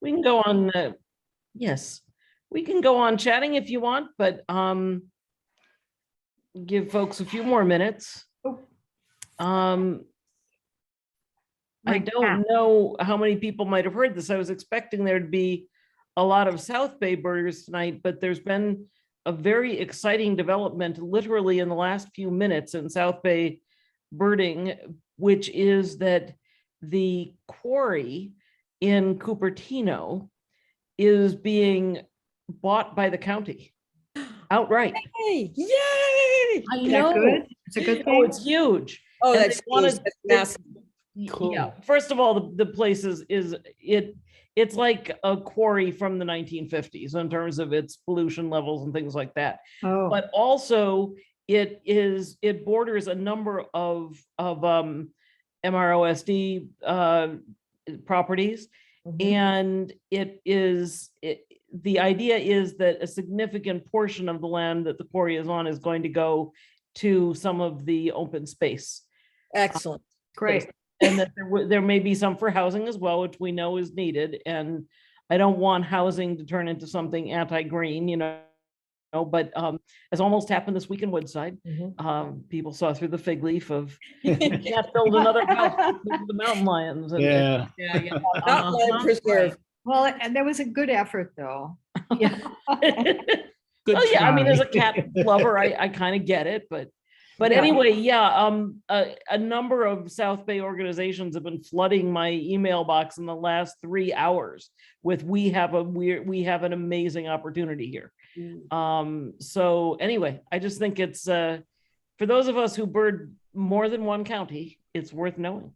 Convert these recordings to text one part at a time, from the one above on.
We can go on, yes, we can go on chatting if you want, but give folks a few more minutes. I don't know how many people might have heard this. I was expecting there to be a lot of South Bay birders tonight, but there's been a very exciting development literally in the last few minutes in South Bay birding, which is that the quarry in Cupertino is being bought by the county outright. Yay! Yay! I Is that know. good? It's a good Oh, thing. it's huge. Oh, And that's they wanted- huge. That's massive. Cool. Yeah, first of all, the place it's like a quarry from the 1950s in terms of its pollution levels and things like that. Oh, But also it borders a number of MROSD properties. Mhm. And the idea is that a significant portion of the land that the quarry is on is going to go to some of the open space. Excellent. great. And that there may be some for housing as well, which we know is needed. And I don't want housing to turn into something anti-green, but as almost happened this week in Woodside. Mhm. People saw through the fig leaf of you can't build another house with the mountain lions. And Yeah. Not land preserve. Well, and there was a good effort though. Yeah. Good Oh yeah, I mean, try. as a cat lover, I kind of get it, but Yeah. anyway, yeah, a number of South Bay organizations have been flooding my email box in the last 3 hours with we have an amazing opportunity here. So anyway, I just think it's for those of us who bird more than one county, it's worth knowing.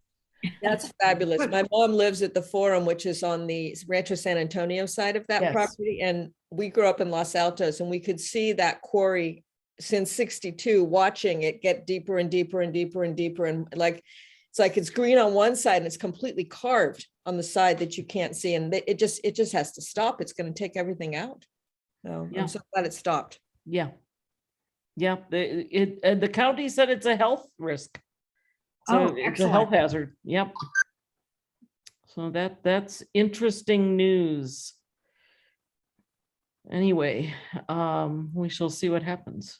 That's fabulous. My mom lives at the Forum, which is on the Rancho San Antonio side of that Yes. property. And we grew up in Los Altos and we could see that quarry since 62, watching it get deeper and deeper and deeper and deeper. And it's like it's green on one side and it's completely carved on the side that you can't see. And it just has to stop. It's going to take everything out. So Yeah. I'm so glad it stopped. Yeah. Yeah, the county said it's a health risk. So Oh, it's a excellent. health hazard. Yep. So that's interesting news. Anyway, we shall see what happens.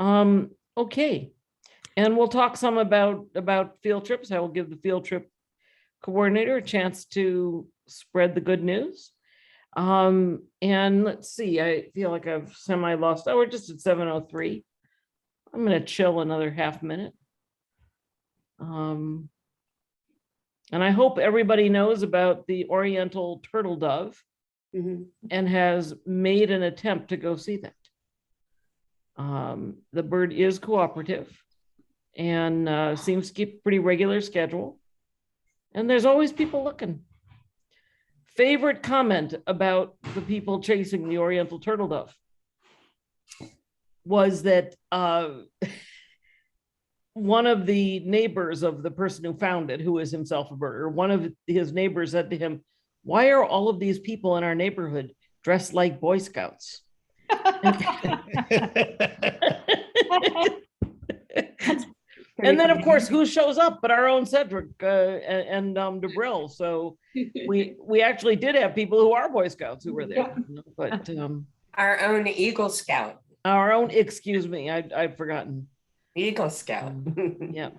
Okay. And we'll talk some about field trips. I will give the field trip coordinator a chance to spread the good news. And let's see, I feel like I've semi lost. Oh, we're just at 7:03. I'm gonna chill another half minute. And I hope everybody knows about the Oriental turtle dove and has made an attempt to go see that. The bird is cooperative and seems to keep a pretty regular schedule. And there's always people looking. Favorite comment about the people chasing the Oriental turtle dove was that one of the neighbors of the person who found it, who is himself a birder, one of his neighbors said to him, "Why are all of these people in our neighborhood dressed like Boy Scouts?" And then, of course, who shows up but our own Cedric and DeBrill. So we actually did have people who are Boy Scouts who were there, but Our own Eagle Scout. our own, excuse me, I'd forgotten. Eagle Scout. Yeah.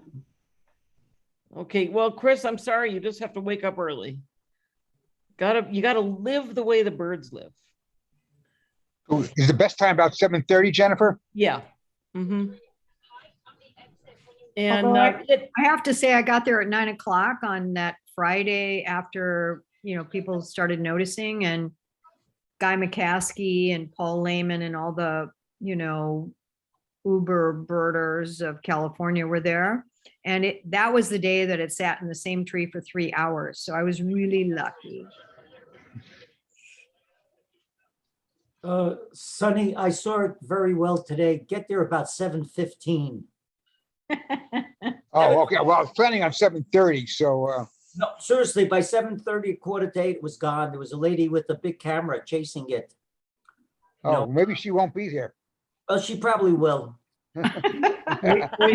Okay, well, Chris, I'm sorry, you just have to wake up early. You gotta live the way the birds live. Is the best time about 7:30, Jennifer? Yeah. Mm-hmm. And Although I have to say, I got there at 9 o'clock on that Friday after, people started noticing, and Guy McCaskey and Paul Lehman and all the, Uber birders of California were there. And that was the day that it sat in the same tree for 3 hours. So I was really lucky. Sunny, I saw it very well today. Get there about 7:15. Oh, okay. Well, I was planning on 7:30, so No, seriously, by 7:30, 7:45, it was gone. There was a lady with a big camera chasing it. oh, maybe she won't be there. Well, she probably will. We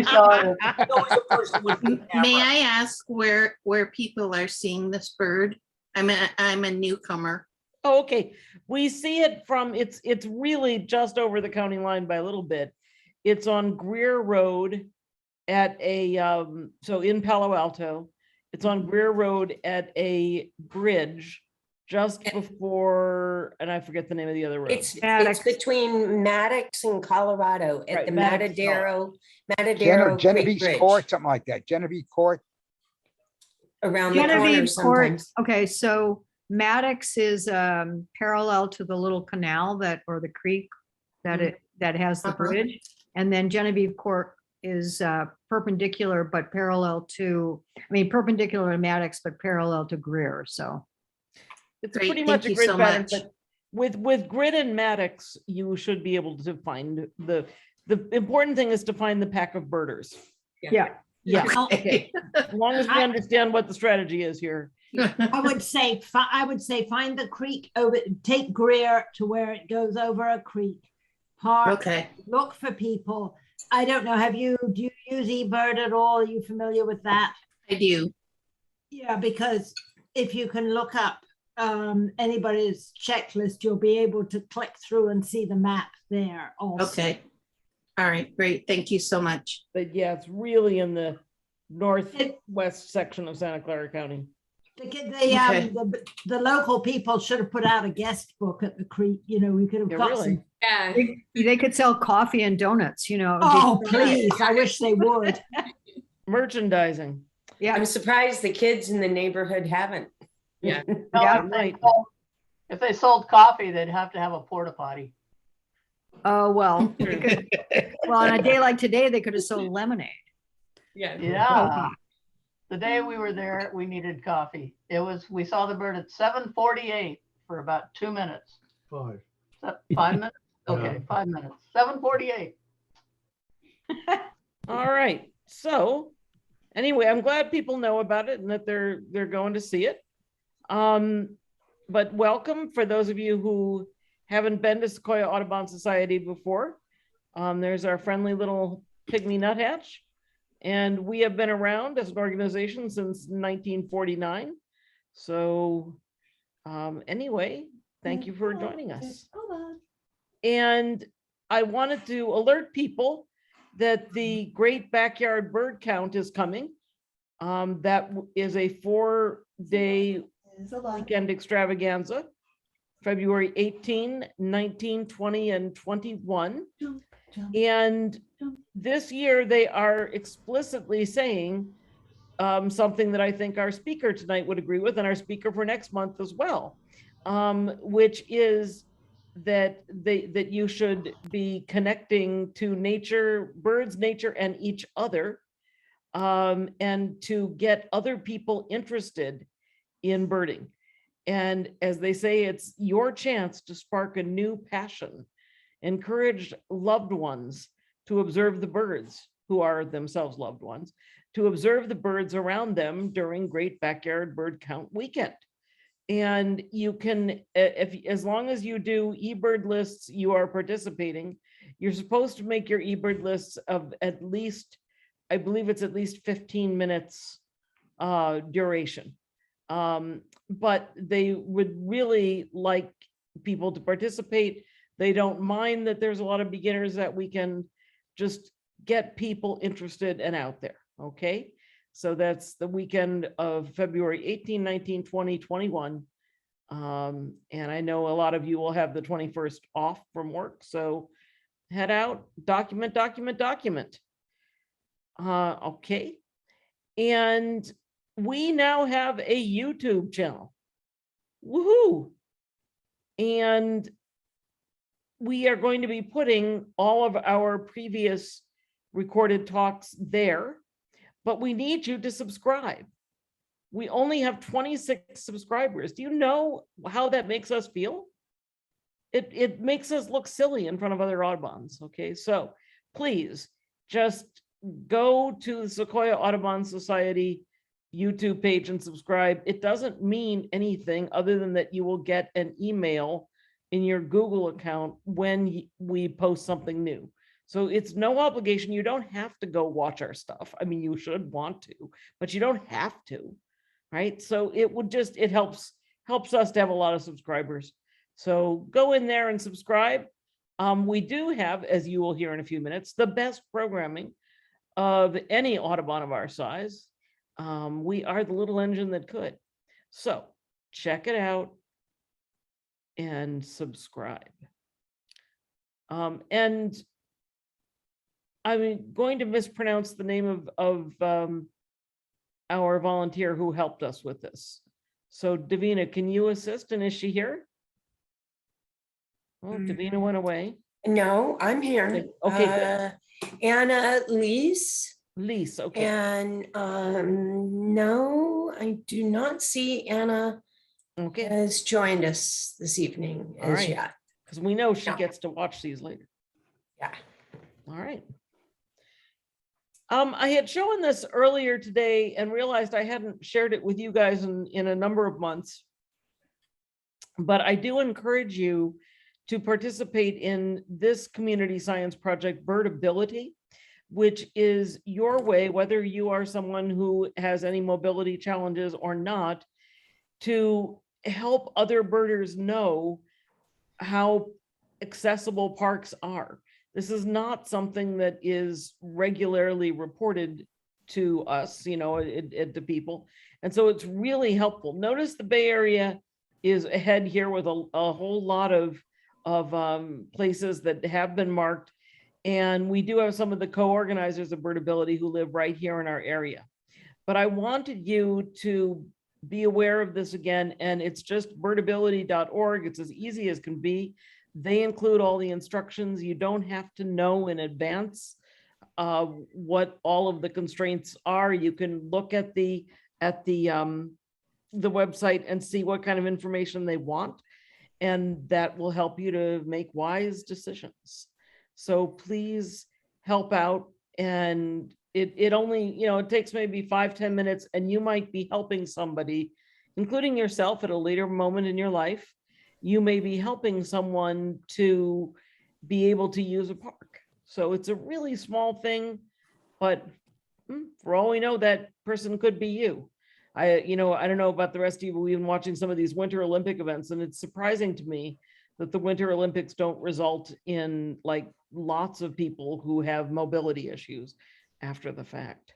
saw it. Always a person with a big May camera. I ask where people are seeing this bird? I'm a newcomer. Oh, okay. We see it from, it's really just over the county line by a little bit. It's on Greer Road at a, so in Palo Alto. It's on Greer Road at a bridge just before, and I forget the name of the other road. It's Maddox. between Maddox and Colorado at Right, the Maddox, Matadero Creek Genevieve's Bridge, Court, something like that. Genevieve Court. around the corner Genevieve Court. sometimes. Okay, so Maddox is parallel to the little canal that, or the creek that has the Uh-huh. bridge. And then Genevieve Court is perpendicular but parallel to, perpendicular to Maddox, but parallel to Greer, so. It's Great, pretty thank much a you grid so pattern, much. but with grid and Maddox, you should be able to find the important thing is to find the pack of birders. Yeah. Yeah, Okay. as long as we I- understand what the strategy is here. I would say find the creek over, take Greer to where it goes over a creek. Park, Okay. look for people. I don't know, do you use eBird at all? Are you familiar with that? I do. Yeah, because if you can look up anybody's checklist, you'll be able to click through and see the map there also. Okay. All right, great. Thank you so much. But yeah, it's really in the northwest section of Santa Clara County. Okay. The local people should have put out a guest book at the creek, we could have Yeah, got really. some. Yeah. They could sell coffee and donuts, Oh, please, I wish they would. Merchandising. Yeah, I'm surprised the kids in the neighborhood haven't. Yeah, Yeah. right. If they sold coffee, they'd have to have a porta potty. oh, well, on a day like today, they could have sold lemonade. Yeah. The day we were there, we needed coffee. We saw the bird at 7:48 for about 2 minutes. 5 minutes? Okay, 5 minutes. 7:48. All right. So anyway, I'm glad people know about it and that they're going to see it. But welcome for those of you who haven't been to Sequoia Audubon Society before. There's our friendly little pygmy nuthatch. And we have been around as an organization since 1949. So anyway, thank you for joining us. And I wanted to alert people that the Great Backyard Bird Count is coming. That is a 4-day weekend extravaganza, February 18, 19, 20, and 21. And this year they are explicitly saying something that I think our speaker tonight would agree with, and our speaker for next month as well, which is that you should be connecting to nature, birds, nature, and each other, and to get other people interested in birding. And as they say, it's your chance to spark a new passion. Encourage loved ones to observe the birds, who are themselves loved ones, to observe the birds around them during Great Backyard Bird Count weekend. And you can, as long as you do eBird lists, you are participating. You're supposed to make your eBird lists of at least, I believe it's at least 15 minutes duration. But they would really like people to participate. They don't mind that there's a lot of beginners that we can just get people interested and out there. Okay. So that's the weekend of February 18, 19, 20, 21. And I know a lot of you will have the 21st off from work. So head out, document. Okay. And we now have a YouTube channel. Woohoo. And we are going to be putting all of our previous recorded talks there, but we need you to subscribe. We only have 26 subscribers. Do you know how that makes us feel? It makes us look silly in front of other Audubons. Okay, so please just go to the Sequoia Audubon Society YouTube page and subscribe. It doesn't mean anything other than that you will get an email in your Google account when we post something new. So it's no obligation. You don't have to go watch our stuff. I mean, you should want to, but you don't have to, right? So it helps helps us to have a lot of subscribers. So go in there and subscribe. We do have, as you will hear in a few minutes, the best programming of any Audubon of our size. We are the little engine that could. So check it out and subscribe. And I'm going to mispronounce the name of our volunteer who helped us with this. So Davina, can you assist? And is she here? Oh, Davina went away. No, I'm here. Okay, good. Anna Lees. Lise, okay. And no, I do not see Anna Okay, has joined us this evening All as right. yet. because we know she Yeah. gets to watch these later. Yeah. All right. I had shown this earlier today and realized I hadn't shared it with you guys in a number of months. But I do encourage you to participate in this community science project, Birdability, which is your way, whether you are someone who has any mobility challenges or not, to help other birders know how accessible parks are. This is not something that is regularly reported to us, to people. And so it's really helpful. Notice the Bay Area is ahead here with a whole lot of places that have been marked. And we do have some of the co-organizers of Birdability who live right here in our area. But I wanted you to be aware of this again, and it's just birdability.org. It's as easy as can be. They include all the instructions. You don't have to know in advance what all of the constraints are. You can look at the website and see what kind of information they want, and that will help you to make wise decisions. So please help out. And it only, it takes maybe 5-10 minutes, and you might be helping somebody, including yourself at a later moment in your life. You may be helping someone to be able to use a park. So it's a really small thing, but for all we know, that person could be you. I don't know about the rest of you, but we've been watching some of these Winter Olympic events, and it's surprising to me that the Winter Olympics don't result in like lots of people who have mobility issues after the fact.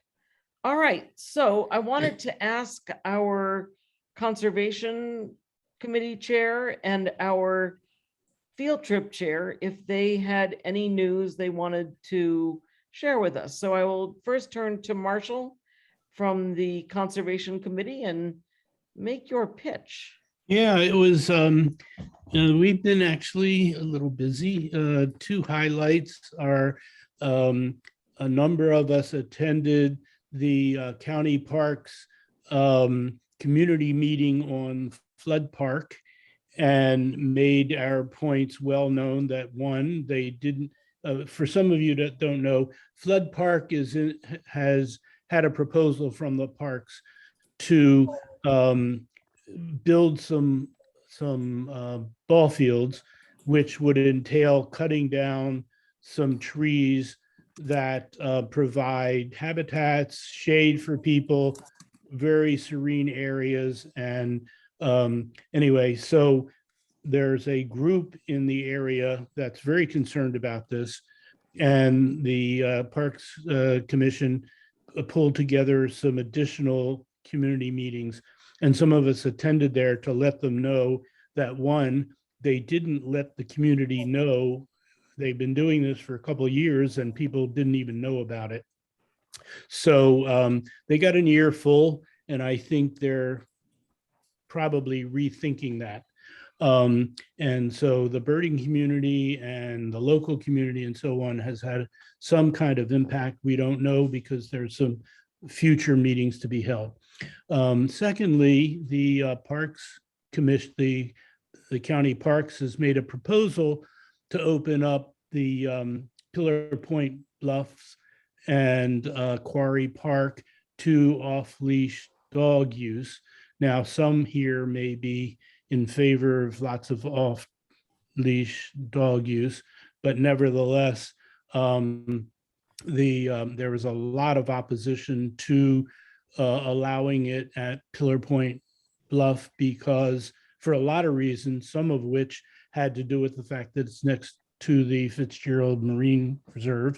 All right, so I wanted to ask our conservation committee chair and our field trip chair if they had any news they wanted to share with us. So I will first turn to Marshall from the Conservation Committee and make your pitch. Yeah, it was, we've been actually a little busy. Two highlights are a number of us attended the county parks community meeting on Flood Park and made our points well known. That one, they didn't, for some of you that don't know, Flood Park has had a proposal from the parks to build some ball fields, which would entail cutting down some trees that provide habitats, shade for people, very serene areas. And anyway, so there's a group in the area that's very concerned about this. And the Parks Commission pulled together some additional community meetings. And some of us attended there to let them know that, one, they didn't let the community know. They've been doing this for a couple of years and people didn't even know about it. So they got an earful, and I think they're probably rethinking that. And so the birding community and the local community and so on has had some kind of impact. We don't know because there's some future meetings to be held. Secondly, the Parks Commission, the county parks has made a proposal to open up the Pillar Point Bluffs and Quarry Park to off-leash dog use. Now, some here may be in favor of lots of off-leash dog use, but nevertheless, there was a lot of opposition to allowing it at Pillar Point Bluff because for a lot of reasons, some of which had to do with the fact that it's next to the Fitzgerald Marine Reserve.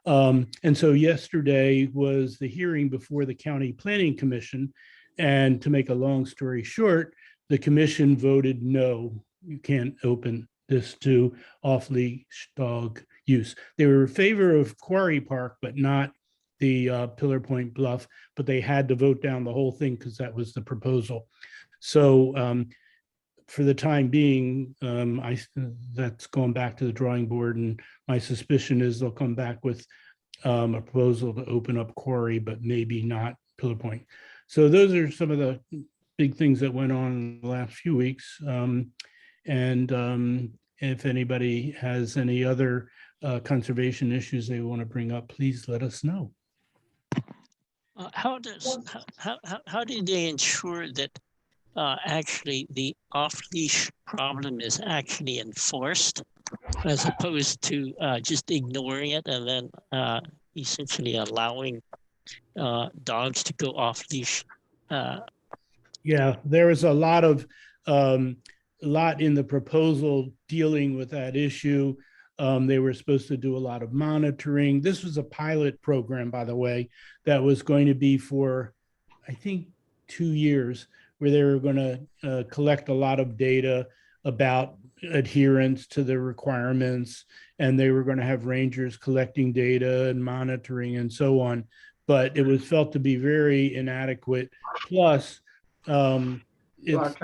And so yesterday was the hearing before the County Planning Commission. And to make a long story short, the commission voted no, you can't open this to off-leash dog use. They were in favor of Quarry Park, but not the Pillar Point Bluff, but they had to vote down the whole thing because that was the proposal. So for the time being, that's going back to the drawing board, and my suspicion is they'll come back with a proposal to open up Quarry, but maybe not Pillar Point. So those are some of the big things that went on in the last few weeks. If anybody has any other conservation issues they want to bring up, please let us know. How do they ensure that actually the off-leash problem is actually enforced, as opposed to just ignoring it and then essentially allowing dogs to go off-leash? Yeah, there was a lot in the proposal dealing with that issue. They were supposed to do a lot of monitoring. This was a pilot program, by the way, that was going to be for, I think, 2 years, where they were going to collect a lot of data about adherence to the requirements, and they were going to have rangers collecting data and monitoring and so on. But it was felt to be very inadequate. Plus, it's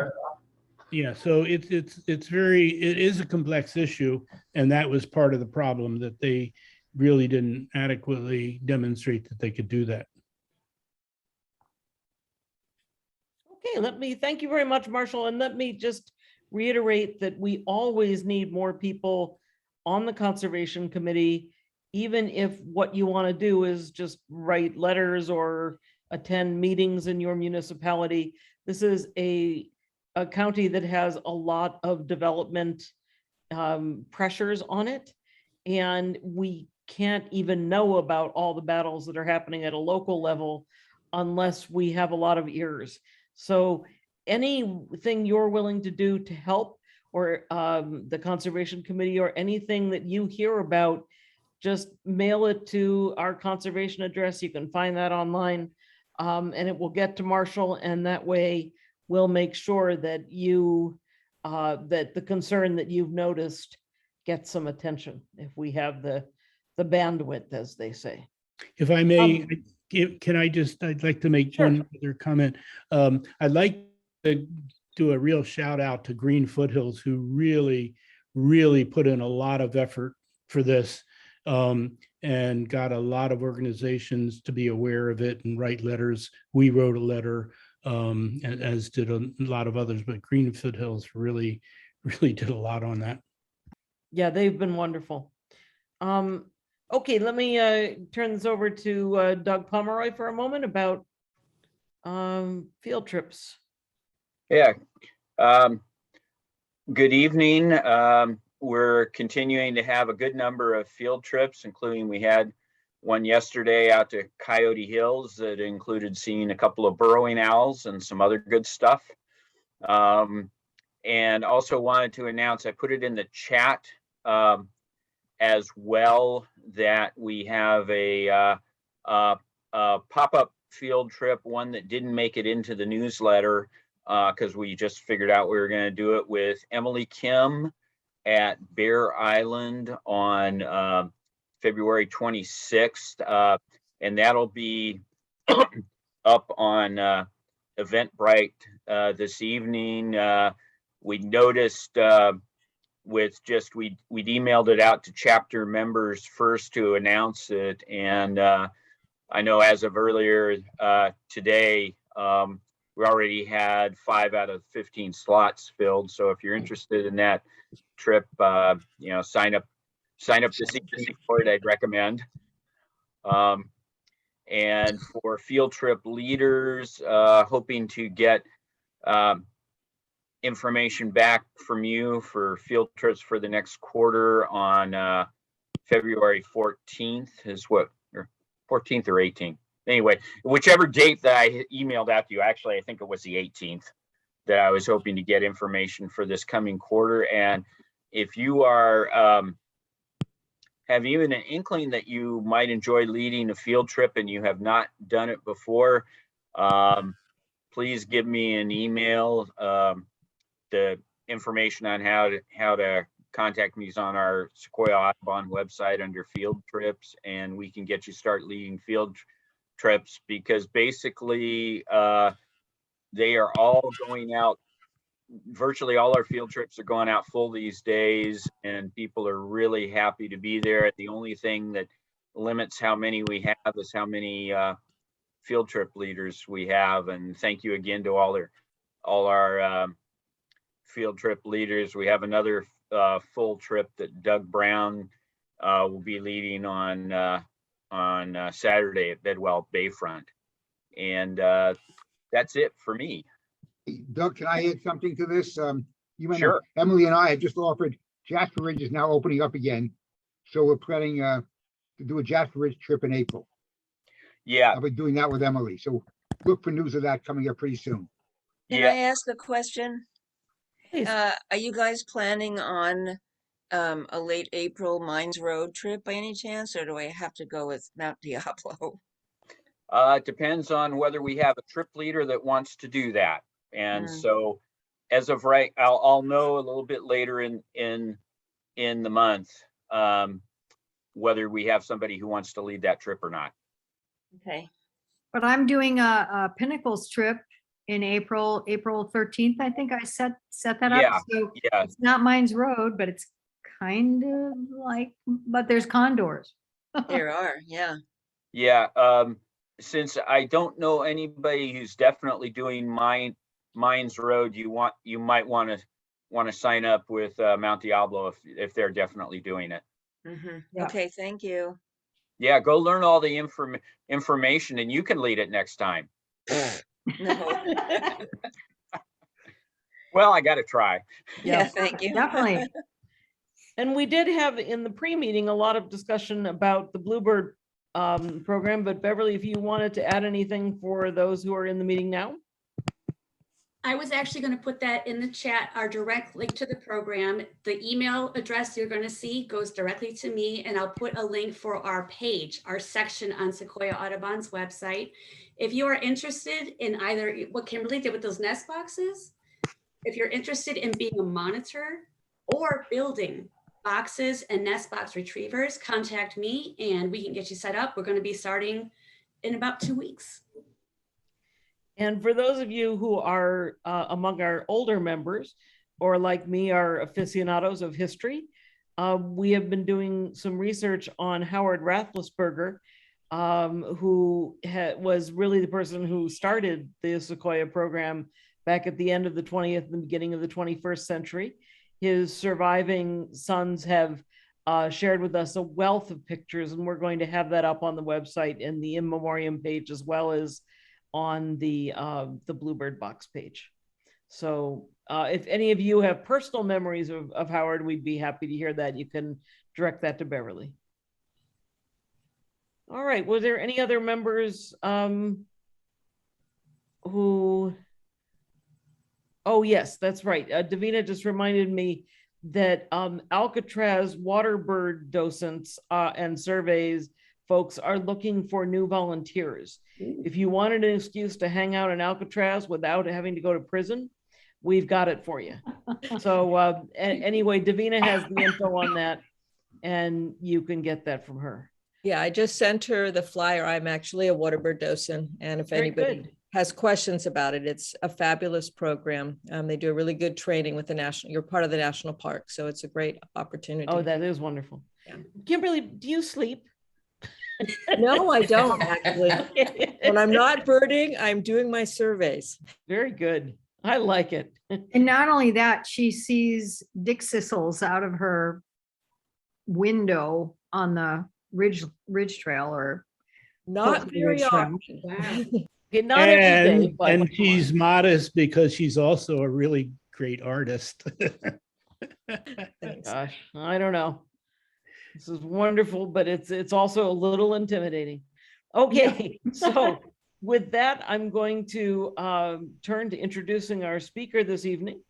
yeah, so it is a complex issue, and that was part of the problem, that they really didn't adequately demonstrate that they could do that. Okay, thank you very much, Marshall. And let me just reiterate that we always need more people on the Conservation Committee, even if what you want to do is just write letters or attend meetings in your municipality. This is a county that has a lot of development pressures on it, and we can't even know about all the battles that are happening at a local level unless we have a lot of ears. So anything you're willing to do to help, or the Conservation Committee, or anything that you hear about, just mail it to our conservation address. You can find that online, and it will get to Marshall, and that way we'll make sure that that the concern that you've noticed gets some attention, if we have the bandwidth, as they say. If I may, I'd like to make one other comment. I'd like to do a real shout out to Green Foothills, who really, really put in a lot of effort for this, and got a lot of organizations to be aware of it and write letters. We wrote a letter, as did a lot of others, but Green Foothills really, really did a lot on that. Yeah, they've been wonderful. Okay, let me turn this over to Doug Pomeroy for a moment about field trips. Yeah. Good evening. We're continuing to have a good number of field trips, including we had one yesterday out to Coyote Hills that included seeing a couple of burrowing owls and some other good stuff. And also wanted to announce, I put it in the chat as well, that we have a pop-up field trip, one that didn't make it into the newsletter because we just figured out we were going to do it, with Emily Kim at Bear Island on February 26th. And that'll be up on Eventbrite this evening. We noticed with just, we'd emailed it out to chapter members first to announce it. And I know as of earlier today, we already had 5 out of 15 slots filled. So if you're interested in that trip, sign up this evening for it, I'd recommend. And for field trip leaders, hoping to get information back from you for field trips for the next quarter on February 14th is what, or 14th or 18th. Anyway, whichever date that I emailed out to you, actually, I think it was the 18th. that I was hoping to get information for this coming quarter. And if you are have even an inkling that you might enjoy leading a field trip and you have not done it before, please give me an email. The information on how to contact me is on our Sequoia Audubon website under field trips, and we can get you start leading field trips, because basically they are all going out. Virtually all our field trips are going out full these days, and people are really happy to be there. The only thing that limits how many we have is how many field trip leaders we have. And thank you again to all our field trip leaders. We have another full trip that Doug Brown will be leading on Saturday at Bedwell Bayfront. And that's it for me. Doug, can I add something to this? You might Sure. know, Emily and I have just offered, Jasper Ridge is now opening up again. So we're planning to do a Jasper Ridge trip in April. Yeah. I'll be doing that with Emily. So look for news of that coming up pretty soon. Can Yeah. I ask a question? Please. Are you guys planning on a late April Mines Road trip by any chance, or do I have to go with Mount Diablo? It depends on whether we have a trip leader that wants to do that. And so as of right, I'll know a little bit later in the month whether we have somebody who wants to lead that trip or not. Okay. But I'm doing a Pinnacles trip in April 13th. I think I set that up. Yeah, So yeah. it's not Mines Road, but it's kind of like, but there's condors. There are, yeah. Yeah. Since I don't know anybody who's definitely doing Mines Road, you might want to sign up with Mount Diablo if they're definitely doing it. Yeah. Okay, thank you. Yeah, go learn all the information and you can lead it next time. No. Well, I got to try. Yeah, thank you. Definitely. And we did have in the pre-meeting a lot of discussion about the Bluebird program, but Beverly, if you wanted to add anything for those who are in the meeting now. I was actually going to put that in the chat, our direct link to the program. The email address you're going to see goes directly to me, and I'll put a link for our page, our section on Sequoia Audubon's website. If you are interested in either what Kimberly did with those nest boxes, if you're interested in being a monitor or building boxes and nest box retrievers, contact me and we can get you set up. We're going to be starting in about 2 weeks. And for those of you who are among our older members, or like me, are aficionados of history, we have been doing some research on Howard Rathlisberger, who was really the person who started the Sequoia program back at the end of the 20th and the beginning of the 21st century. His surviving sons have shared with us a wealth of pictures, and we're going to have that up on the website in the in memoriam page, as well as on the Bluebird box page. So if any of you have personal memories of Howard, we'd be happy to hear that. You can direct that to Beverly. All right, were there any other members who... Oh, yes, that's right. Davina just reminded me that Alcatraz waterbird docents and surveys folks are looking for new volunteers. If you wanted an excuse to hang out in Alcatraz without having to go to prison, we've got it for you. So anyway, Davina has the info on that, and you can get that from her. Yeah, I just sent her the flyer. I'm actually a waterbird docent, and if Very anybody good. has questions about it, it's a fabulous program. They do a really good training with the national, you're part of the national park, so it's a great opportunity. Oh, that is wonderful. Yeah. Kimberly, do you sleep? No, I don't actually. When I'm not birding, I'm doing my surveys. Very good. I like it. And not only that, she sees dickcissels out of her window on the ridge trail, or Not Hopefully very ridge trail. often. Okay, not every day, but And she's modest because she's also a really great artist. Thanks. gosh, I don't know. This is wonderful, but it's also a little intimidating. Okay, so with that, I'm going to turn to introducing our speaker this evening.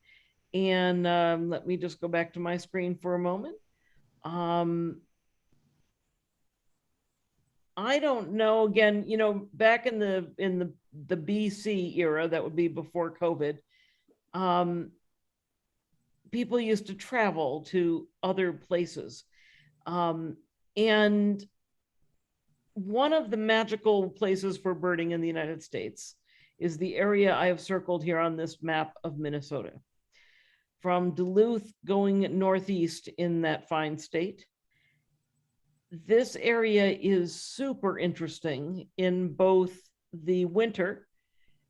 And let me just go back to my screen for a moment. I don't know, again, you know, back in the BC era, that would be before COVID, people used to travel to other places. And one of the magical places for birding in the United States is the area I have circled here on this map of Minnesota. From Duluth going northeast in that fine state. This area is super interesting in both the winter,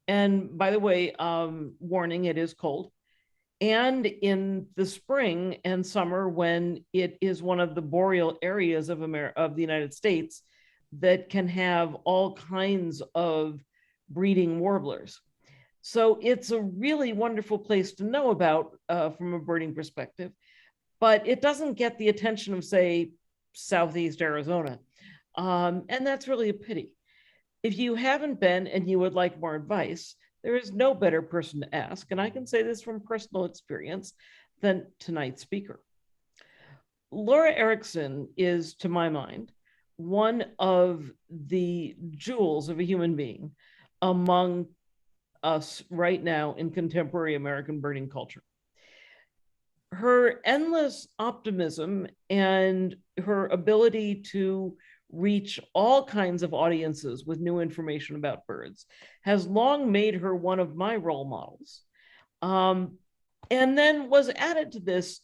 and by the way, warning, it is cold, and in the spring and summer when it is one of the boreal areas of the United States that can have all kinds of breeding warblers. So it's a really wonderful place to know about from a birding perspective, but it doesn't get the attention of, say, Southeast Arizona. And that's really a pity. If you haven't been and you would like more advice, there is no better person to ask, and I can say this from personal experience, than tonight's speaker. Laura Erickson is, to my mind, one of the jewels of a human being among us right now in contemporary American birding culture. Her endless optimism and her ability to reach all kinds of audiences with new information about birds has long made her one of my role models. And then was added to this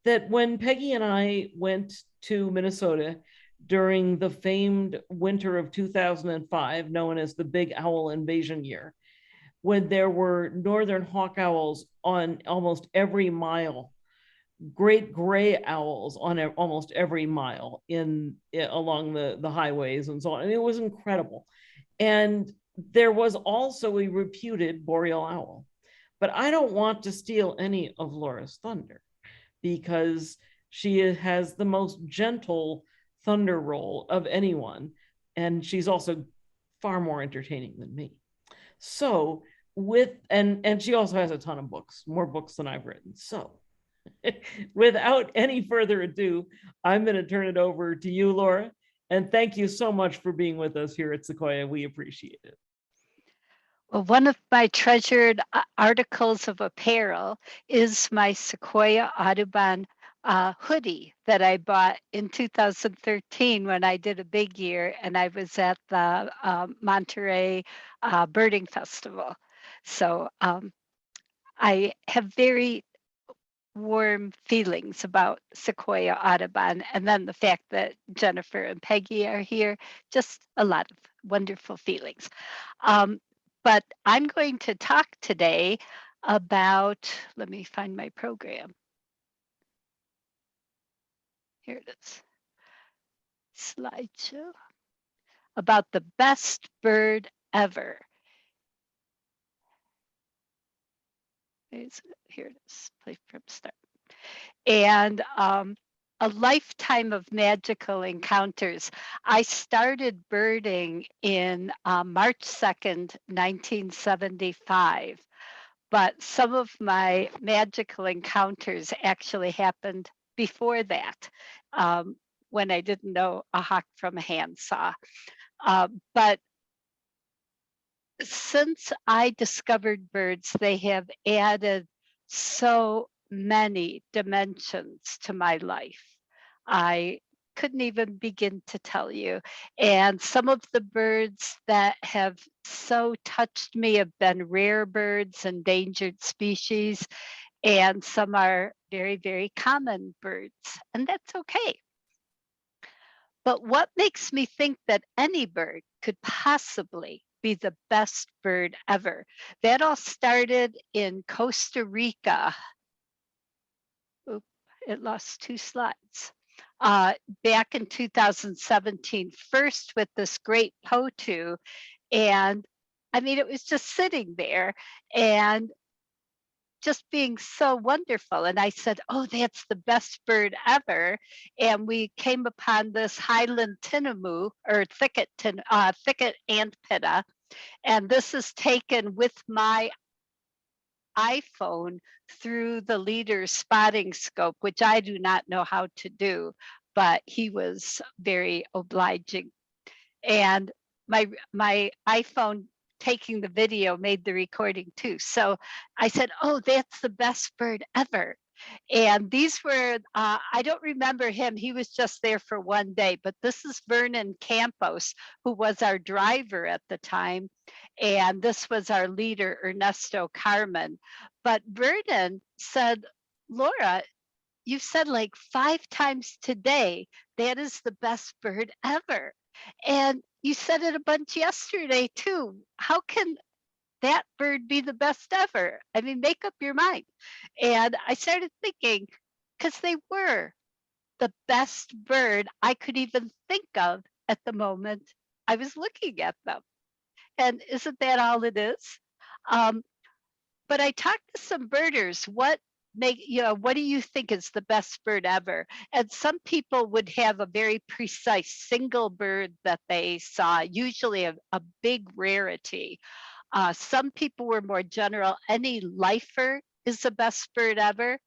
that when Peggy and I went to Minnesota during the famed winter of 2005, known as the Big Owl Invasion year, when there were northern hawk owls on almost every mile, great gray owls on almost every mile along the highways and so on. I mean, it was incredible. And there was also a reputed boreal owl. But I don't want to steal any of Laura's thunder because she has the most gentle thunder roll of anyone. And she's also far more entertaining than me. So and she also has a ton of books, more books than I've written. So without any further ado, I'm going to turn it over to you, Laura. And thank you so much for being with us here at Sequoia. We appreciate it. Well, one of my treasured articles of apparel is my Sequoia Audubon hoodie that I bought in 2013 when I did a big year and I was at the Monterey Birding Festival. So I have very warm feelings about Sequoia Audubon, and then the fact that Jennifer and Peggy are here, just a lot of wonderful feelings. But I'm going to talk today about, let me find my program. Here it is. Slideshow. About the best bird ever. Here it is, play from start. And a lifetime of magical encounters. I started birding in March 2nd, 1975, but some of my magical encounters actually happened before that, when I didn't know a hawk from a handsaw. But since I discovered birds, they have added so many dimensions to my life. I couldn't even begin to tell you. And some of the birds that have so touched me have been rare birds, endangered species, and some are very, very common birds, and that's okay. But what makes me think that any bird could possibly be the best bird ever? That all started in Costa Rica. Oop, it lost 2 slides. Back in 2017, first with this great potu. And I mean, it was just sitting there and just being so wonderful. And I said, oh, that's the best bird ever. And we came upon this Highland tinamou, or thicket antpitta. And this is taken with my iPhone through the leader's spotting scope, which I do not know how to do, but he was very obliging. And my iPhone taking the video made the recording too. So I said, oh, that's the best bird ever. And these were, I don't remember him. He was just there for one day, but this is Vernon Campos, who was our driver at the time. And this was our leader, Ernesto Carmen. But Vernon said, Laura, you've said like 5 times today, that is the best bird ever. And you said it a bunch yesterday too. How can that bird be the best ever? I mean, make up your mind. And I started thinking, because they were the best bird I could even think of at the moment I was looking at them. And isn't that all it is? But I talked to some birders. What do you think is the best bird ever? And some people would have a very precise single bird that they saw, usually a big rarity. Some people were more general. Any lifer is the best bird ever.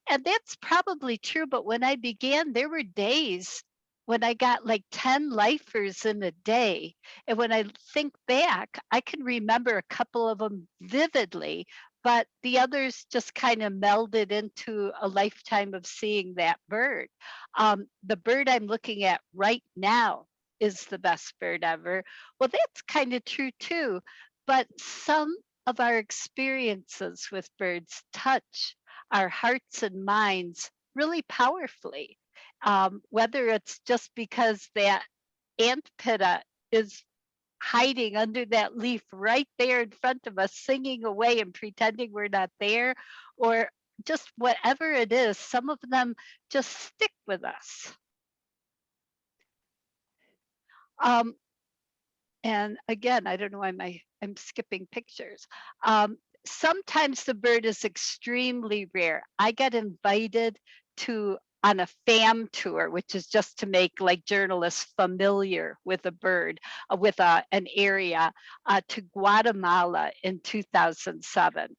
And that's probably true. But when I began, there were days when I got like 10 lifers in a day. And when I think back, I can remember a couple of them vividly, but the others just kind of melded into a lifetime of seeing that bird. The bird I'm looking at right now is the best bird ever. Well, that's kind of true too. But some of our experiences with birds touch our hearts and minds really powerfully. Whether it's just because that ant pitta is hiding under that leaf right there in front of us, singing away and pretending we're not there, or just whatever it is, some of them just stick with us. And again, I don't know why I'm skipping pictures. Sometimes the bird is extremely rare. I got invited on a FAM tour, which is just to make like journalists familiar with a bird, with an area, to Guatemala in 2007.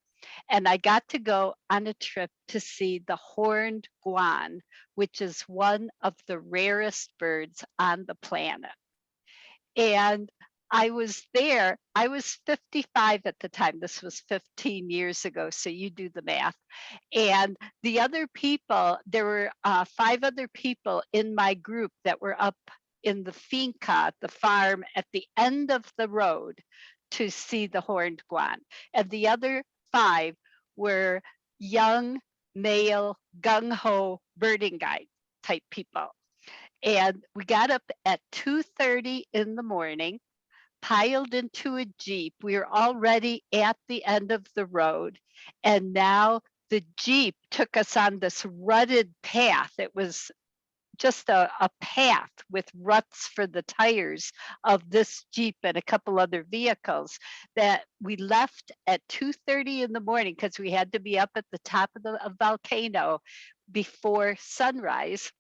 And I got to go on a trip to see the horned Guan, which is one of the rarest birds on the planet. And I was there, I was 55 at the time. This was 15 years ago, so you do the math. And the other people, there were 5 other people in my group that were up in the finca, the farm at the end of the road to see the horned Guan. And the other 5 were young, male, gung-ho birding guide type people. And we got up at 2:30 in the morning, piled into a Jeep. We were already at the end of the road. And now the Jeep took us on this rutted path. It was just a path with ruts for the tires of this Jeep and a couple other vehicles that we left at 2:30 in the morning because we had to be up at the top of the volcano before sunrise.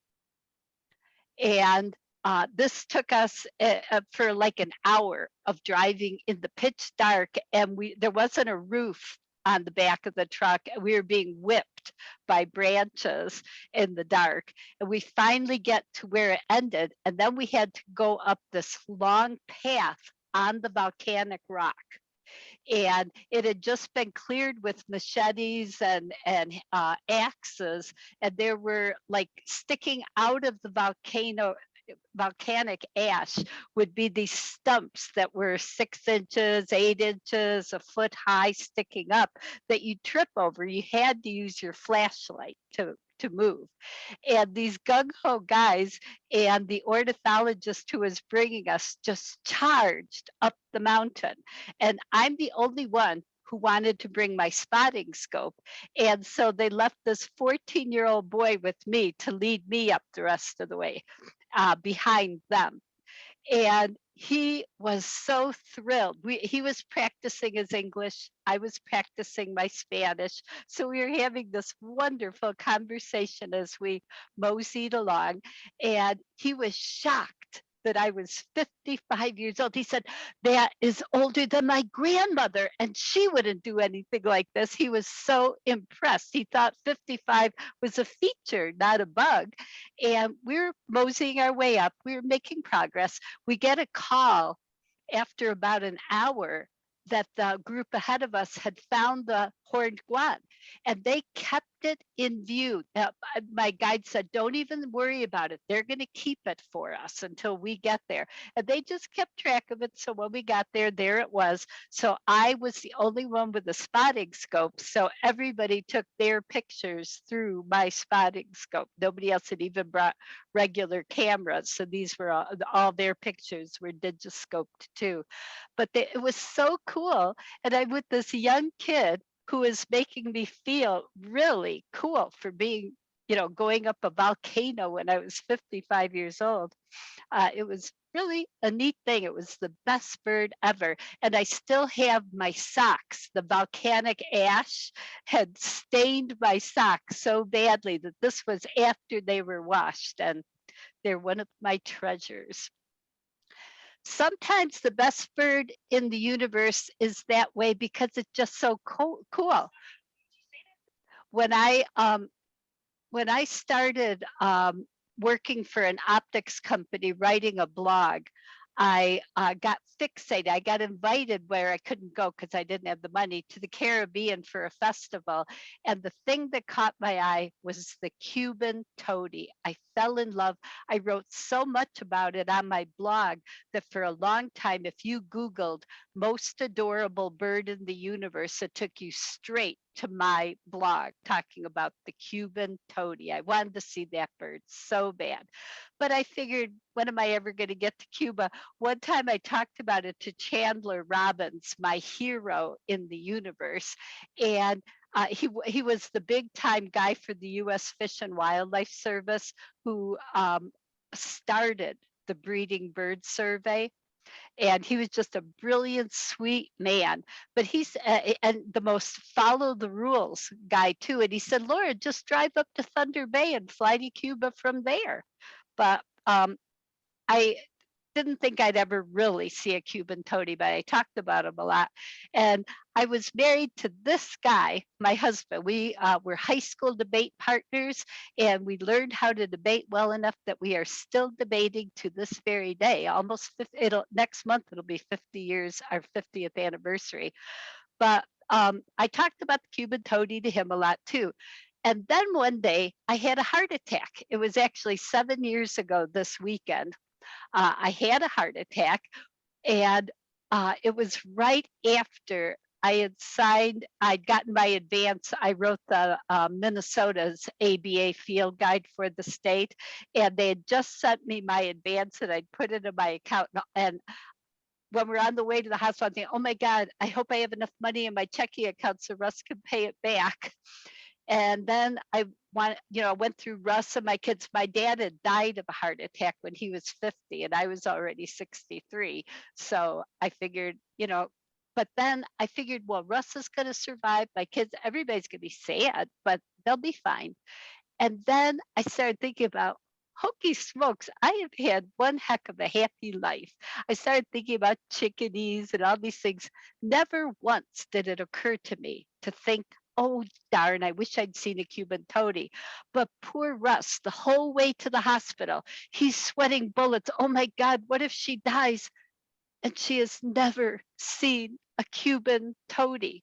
And this took us for like an hour of driving in the pitch dark, and there wasn't a roof on the back of the truck. We were being whipped by branches in the dark. And we finally get to where it ended, and then we had to go up this long path on the volcanic rock. And it had just been cleared with machetes and axes, and there were like sticking out of the volcanic ash would be these stumps that were 6 inches, 8 inches, a foot high, sticking up that you trip over. You had to use your flashlight to move. And these gung-ho guys and the ornithologist who was bringing us just charged up the mountain. And I'm the only one who wanted to bring my spotting scope. And so they left this 14-year-old boy with me to lead me up the rest of the way behind them. And he was so thrilled. He was practicing his English. I was practicing my Spanish. So we were having this wonderful conversation as we moseyed along. And he was shocked that I was 55 years old. He said, that is older than my grandmother, and she wouldn't do anything like this. He was so impressed. He thought 55 was a feature, not a bug. And we're moseying our way up. We're making progress. We get a call after about an hour that the group ahead of us had found the horned guan, and they kept it in view. Now, my guide said, don't even worry about it. They're going to keep it for us until we get there. And they just kept track of it. So when we got there, there it was. So I was the only one with a spotting scope. So everybody took their pictures through my spotting scope. Nobody else had even brought regular cameras. So these were all their pictures were digiscoped too. But it was so cool. And I'm with this young kid who is making me feel really cool for being, going up a volcano when I was 55 years old. It was really a neat thing. It was the best bird ever. And I still have my socks. The volcanic ash had stained my socks so badly that this was after they were washed. And they're one of my treasures. Sometimes the best bird in the universe is that way because it's just so cool. When I started working for an optics company, writing a blog, I got fixated. I got invited where I couldn't go because I didn't have the money to the Caribbean for a festival. And the thing that caught my eye was the Cuban toady. I fell in love. I wrote so much about it on my blog that for a long time, if you Googled most adorable bird in the universe, it took you straight to my blog talking about the Cuban toady. I wanted to see that bird so bad. But I figured, when am I ever going to get to Cuba? One time I talked about it to Chandler Robbins, my hero in the universe. And he was the big time guy for the U.S. Fish and Wildlife Service who started the breeding bird survey. And he was just a brilliant, sweet man. But he's and the most follow the rules guy too. And he said, Laura, just drive up to Thunder Bay and fly to Cuba from there. But I didn't think I'd ever really see a Cuban toady, but I talked about him a lot. And I was married to this guy, my husband. We were high school debate partners, and we learned how to debate well enough that we are still debating to this very day. Almost 50, next month, it'll be 50 years, our 50th anniversary. But I talked about the Cuban toady to him a lot too. And then one day I had a heart attack. It was actually 7 years ago this weekend. I had a heart attack, and it was right after I'd gotten my advance. I wrote the Minnesota's ABA field guide for the state, and they had just sent me my advance and I'd put it in my account. And when we're on the way to the hospital, I'm thinking, oh my God, I hope I have enough money in my checking account so Russ can pay it back. And then I went through Russ and my kids. My dad had died of a heart attack when he was 50 and I was already 63. So I figured, but then I figured, well, Russ is going to survive. My kids, everybody's going to be sad, but they'll be fine. And then I started thinking about, hokey smokes, I have had one heck of a happy life. I started thinking about chickadees and all these things. Never once did it occur to me to think, oh, darn, I wish I'd seen a Cuban toady. But poor Russ, the whole way to the hospital, he's sweating bullets. Oh my God, what if she dies? And she has never seen a Cuban toady.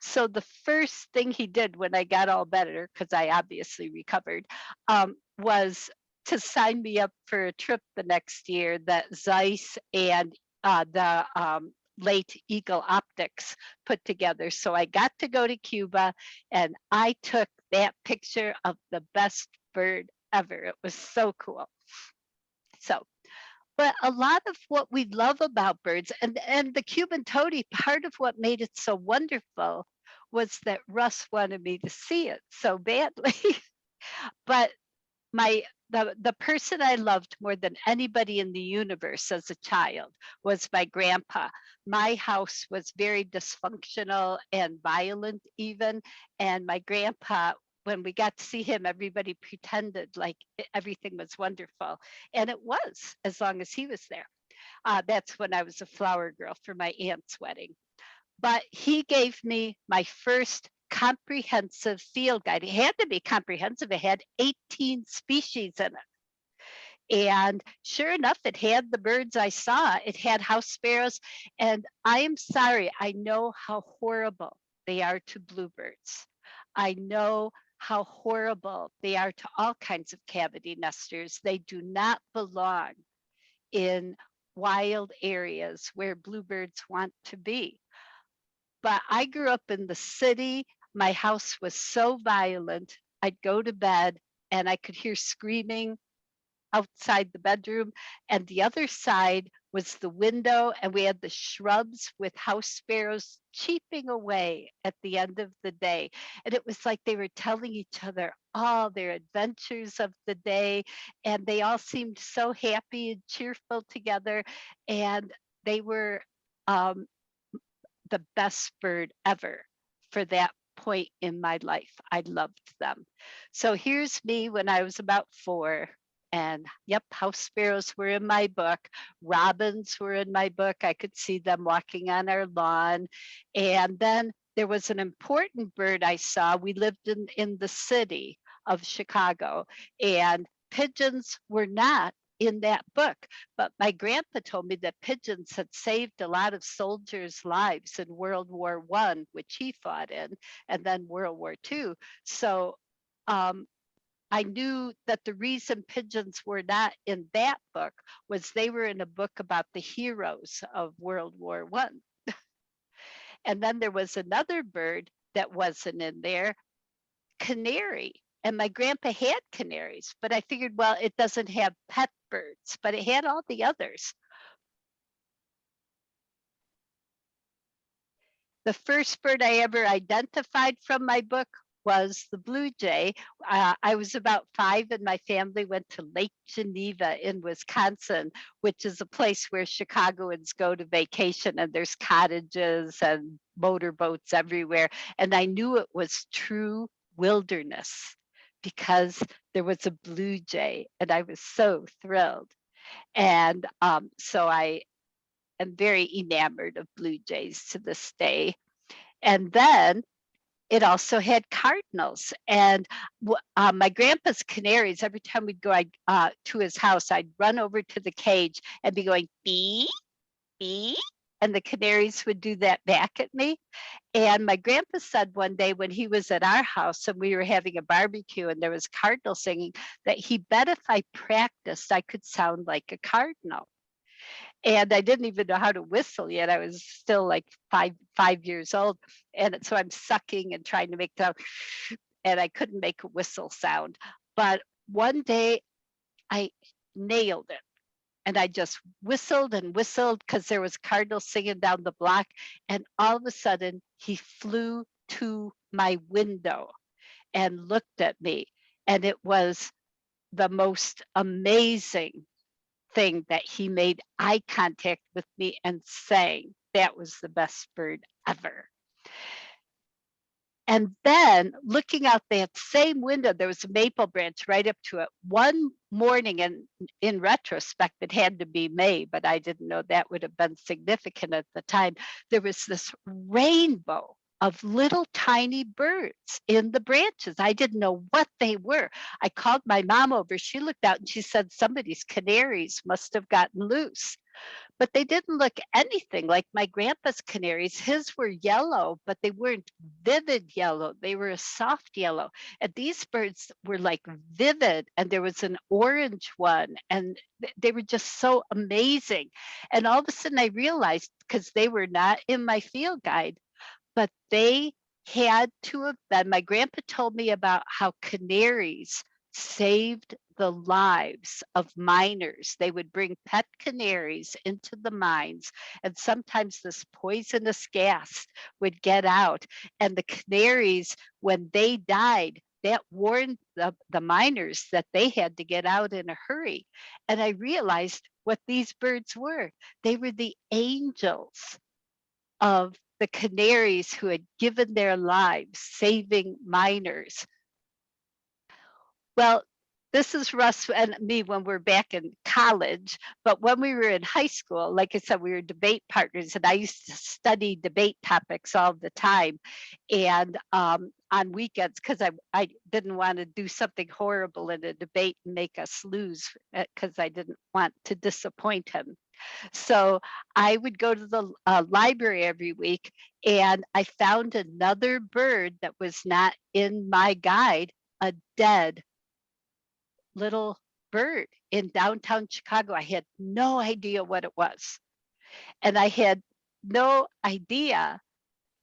So the first thing he did when I got all better, because I obviously recovered, was to sign me up for a trip the next year that Zeiss and the late Eagle Optics put together. So I got to go to Cuba and I took that picture of the best bird ever. It was so cool. So, but a lot of what we love about birds and the Cuban toady, part of what made it so wonderful was that Russ wanted me to see it so badly. But the person I loved more than anybody in the universe as a child was my grandpa. My house was very dysfunctional and violent even, and my grandpa when we got to see him, everybody pretended like everything was wonderful. And it was, as long as he was there. That's when I was a flower girl for my aunt's wedding. But he gave me my first comprehensive field guide. It had to be comprehensive. It had 18 species in it. And sure enough, it had the birds I saw. It had house sparrows. And I am sorry, I know how horrible they are to bluebirds. I know how horrible they are to all kinds of cavity nesters. They do not belong in wild areas where bluebirds want to be. But I grew up in the city. My house was so violent. I'd go to bed and I could hear screaming outside the bedroom, and the other side was the window, and we had the shrubs with house sparrows cheeping away at the end of the day. And it was like they were telling each other all their adventures of the day, and they all seemed so happy and cheerful together, and they were the best bird ever for that point in my life. I loved them. So here's me when I was about 4. And yep, house sparrows were in my book. Robins were in my book. I could see them walking on our lawn. And then there was an important bird I saw. We lived in the city of Chicago, and pigeons were not in that book. But my grandpa told me that pigeons had saved a lot of soldiers' lives in World War I, which he fought in, and then World War II. So I knew that the reason pigeons were not in that book was they were in a book about the heroes of World War I. And then there was another bird that wasn't in there, canary. And my grandpa had canaries, but I figured, well, it doesn't have pet birds, but it had all the others. The first bird I ever identified from my book was the blue jay. I was about 5 and my family went to Lake Geneva in Wisconsin, which is a place where Chicagoans go to vacation, and there's cottages and motorboats everywhere. And I knew it was true wilderness because there was a blue jay, and I was so thrilled. And so I am very enamored of blue jays to this day. And then it also had cardinals. And my grandpa's canaries, every time we'd go to his house, I'd run over to the cage and be going, bee, bee. And the canaries would do that back at me. And my grandpa said one day when he was at our house and we were having a barbecue and there was cardinal singing, that he bet if I practiced, I could sound like a cardinal. And I didn't even know how to whistle yet. I was still like five years old. And so I'm sucking and trying to make the, and I couldn't make a whistle sound. But one day I nailed it. And I just whistled and whistled because there was cardinal singing down the block. And all of a sudden he flew to my window and looked at me. And it was the most amazing thing that he made eye contact with me and sang. That was the best bird ever. And then looking out that same window, there was a maple branch right up to it. One morning, and in retrospect, it had to be May, but I didn't know that would have been significant at the time. There was this rainbow of little tiny birds in the branches. I didn't know what they were. I called my mom over. She looked out and she said, somebody's canaries must have gotten loose. But they didn't look anything like my grandpa's canaries. His were yellow, but they weren't vivid yellow. They were a soft yellow. And these birds were like vivid. And there was an orange one. And they were just so amazing. And all of a sudden I realized, because they were not in my field guide, but they had to have been. My grandpa told me about how canaries saved the lives of miners. They would bring pet canaries into the mines, and sometimes this poisonous gas would get out. And the canaries, when they died, that warned the miners that they had to get out in a hurry. And I realized what these birds were. They were the angels of the canaries who had given their lives saving miners. Well, this is Russ and me when we're back in college, but when we were in high school, like I said, we were debate partners, and I used to study debate topics all the time. And on weekends, because I didn't want to do something horrible in a debate and make us lose, because I didn't want to disappoint him. So I would go to the library every week, and I found another bird that was not in my guide, a dead little bird in downtown Chicago. I had no idea what it was. And I had no idea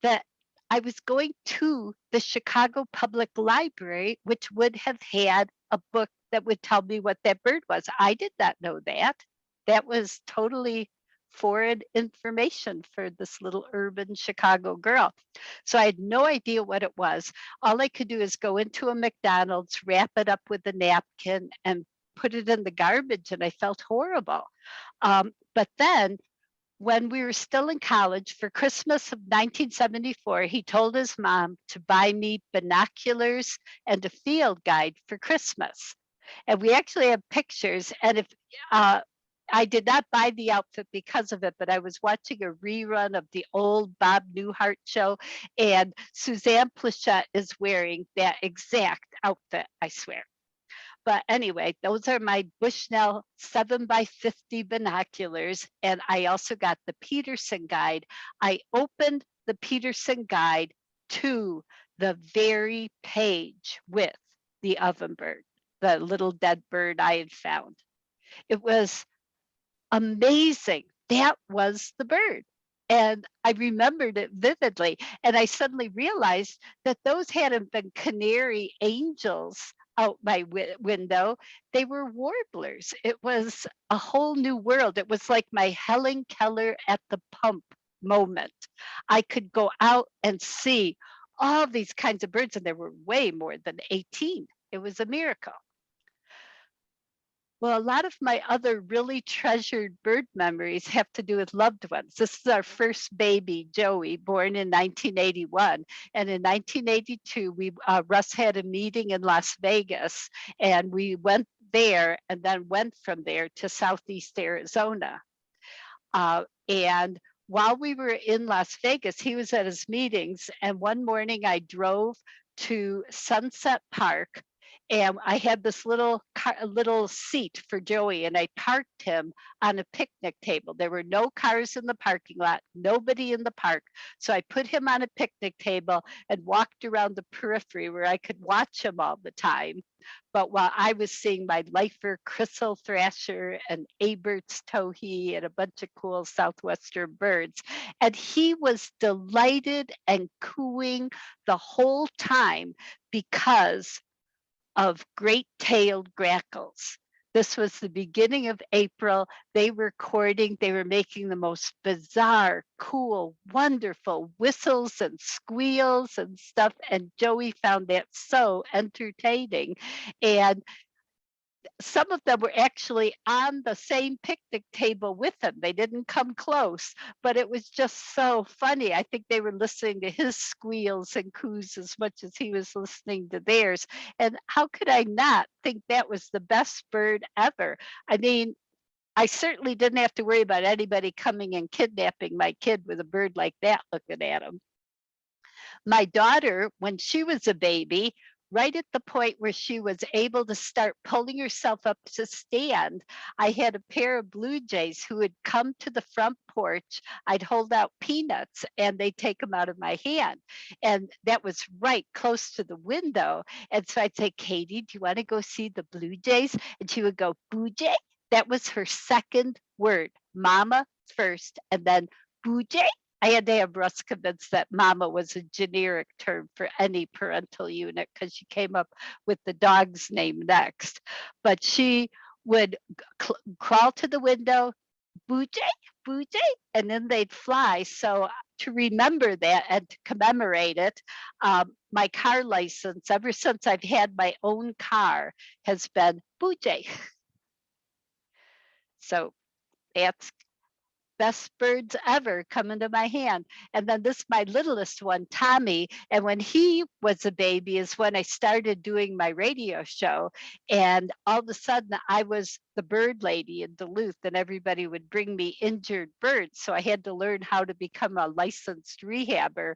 that I was going to the Chicago Public Library, which would have had a book that would tell me what that bird was. I did not know that. That was totally foreign information for this little urban Chicago girl. So I had no idea what it was. All I could do is go into a McDonald's, wrap it up with a napkin, and put it in the garbage, and I felt horrible. But then when we were still in college, for Christmas of 1974, he told his mom to buy me binoculars and a field guide for Christmas. And we actually have pictures. And if I did not buy the outfit because of it, but I was watching a rerun of the old Bob Newhart show, and Suzanne Plachette is wearing that exact outfit, I swear. But anyway, those are my Bushnell 7x50 binoculars. And I also got the Peterson guide. I opened the Peterson guide to the very page with the ovenbird, the little dead bird I had found. It was amazing. That was the bird. And I remembered it vividly. And I suddenly realized that those hadn't been canary angels out my window. They were warblers. It was a whole new world. It was like my Helen Keller at the pump moment. I could go out and see all these kinds of birds, and there were way more than 18. It was a miracle. Well, a lot of my other really treasured bird memories have to do with loved ones. This is our first baby, Joey, born in 1981. And in 1982, Russ had a meeting in Las Vegas, and we went there and then went from there to Southeast Arizona. And while we were in Las Vegas, he was at his meetings. And one morning I drove to Sunset Park, and I had this little seat for Joey, and I parked him on a picnic table. There were no cars in the parking lot, nobody in the park. So I put him on a picnic table and walked around the periphery where I could watch him all the time. But while I was seeing my lifer Crystal Thrasher and Abert's towhee and a bunch of cool southwestern birds, and he was delighted and cooing the whole time because of great-tailed grackles. This was the beginning of April. They were courting. They were making the most bizarre, cool, wonderful whistles and squeals and stuff. And Joey found that so entertaining. And some of them were actually on the same picnic table with him. They didn't come close, but it was just so funny. I think they were listening to his squeals and coos as much as he was listening to theirs. And how could I not think that was the best bird ever? I mean, I certainly didn't have to worry about anybody coming and kidnapping my kid with a bird like that looking at him. My daughter, when she was a baby, right at the point where she was able to start pulling herself up to stand, I had a pair of blue jays who would come to the front porch. I'd hold out peanuts and they'd take them out of my hand. And that was right close to the window. And so I'd say, Katie, do you want to go see the blue jays? And she would go, blue jay? That was her second word. Mama first, and then blue jay. I had to have Russ convinced that mama was a generic term for any parental unit because she came up with the dog's name next. But she would crawl to the window, boo jay, and then they'd fly. So to remember that and to commemorate it, my car license, ever since I've had my own car, has been boo jay. So that's best birds ever come into my hand. And then this, my littlest one, Tommy. And when he was a baby is when I started doing my radio show. And all of a sudden I was the bird lady in Duluth and everybody would bring me injured birds. So I had to learn how to become a licensed rehabber.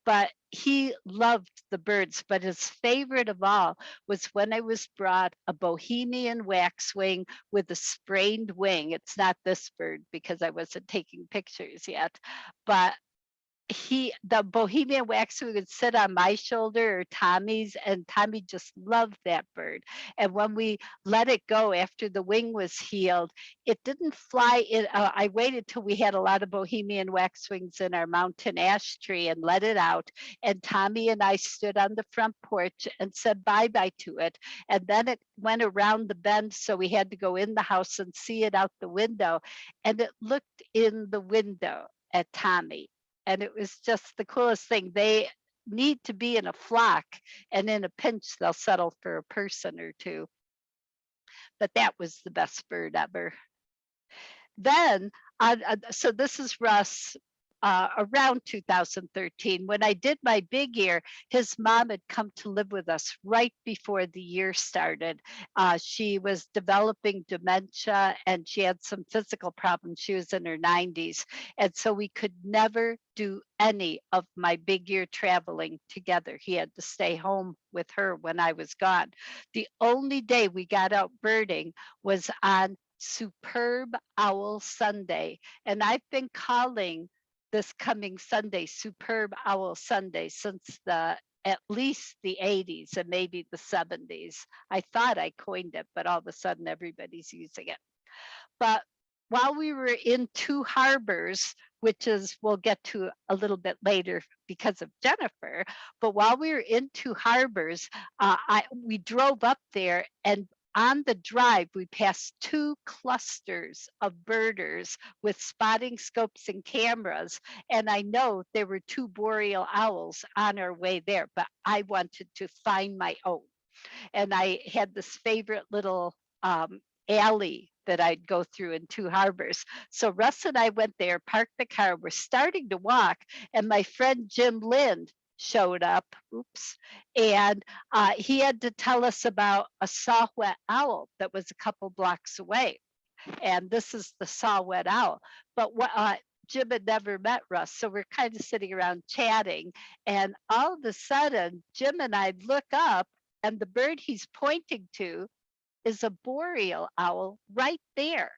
But he loved the birds, but his favorite of all was when I was brought a Bohemian waxwing with a sprained wing. It's not this bird because I wasn't taking pictures yet, but the Bohemian waxwing would sit on my shoulder or Tommy's, and Tommy just loved that bird. And when we let it go after the wing was healed, it didn't fly in. I waited till we had a lot of Bohemian waxwings in our mountain ash tree and let it out. And Tommy and I stood on the front porch and said bye-bye to it. And then it went around the bend, so we had to go in the house and see it out the window. And it looked in the window at Tommy. And it was just the coolest thing. They need to be in a flock, and in a pinch, they'll settle for a person or two. But that was the best bird ever. Then, so this is Russ around 2013. When I did my big ear, his mom had come to live with us right before the year started. She was developing dementia and she had some physical problems. She was in her 90s. And so we could never do any of my big ear traveling together. He had to stay home with her when I was gone. The only day we got out birding was on Superb Owl Sunday. And I've been calling this coming Sunday Superb Owl Sunday since at least the 80s and maybe the 70s. I thought I coined it, but all of a sudden everybody's using it. But while we were in Two Harbors, which is we'll get to a little bit later because of Jennifer, but while we were in Two Harbors, we drove up there, and on the drive, we passed two clusters of birders with spotting scopes and cameras. And I know there were two boreal owls on our way there, but I wanted to find my own. And I had this favorite little alley that I'd go through in Two Harbors. So Russ and I went there, parked the car, we're starting to walk, and my friend Jim Lind showed up, and he had to tell us about a saw-whet owl that was a couple blocks away. And this is the saw-whet owl. But Jim had never met Russ, so we're kind of sitting around chatting, and all of a sudden, Jim and I look up, and the bird he's pointing to is a boreal owl right there,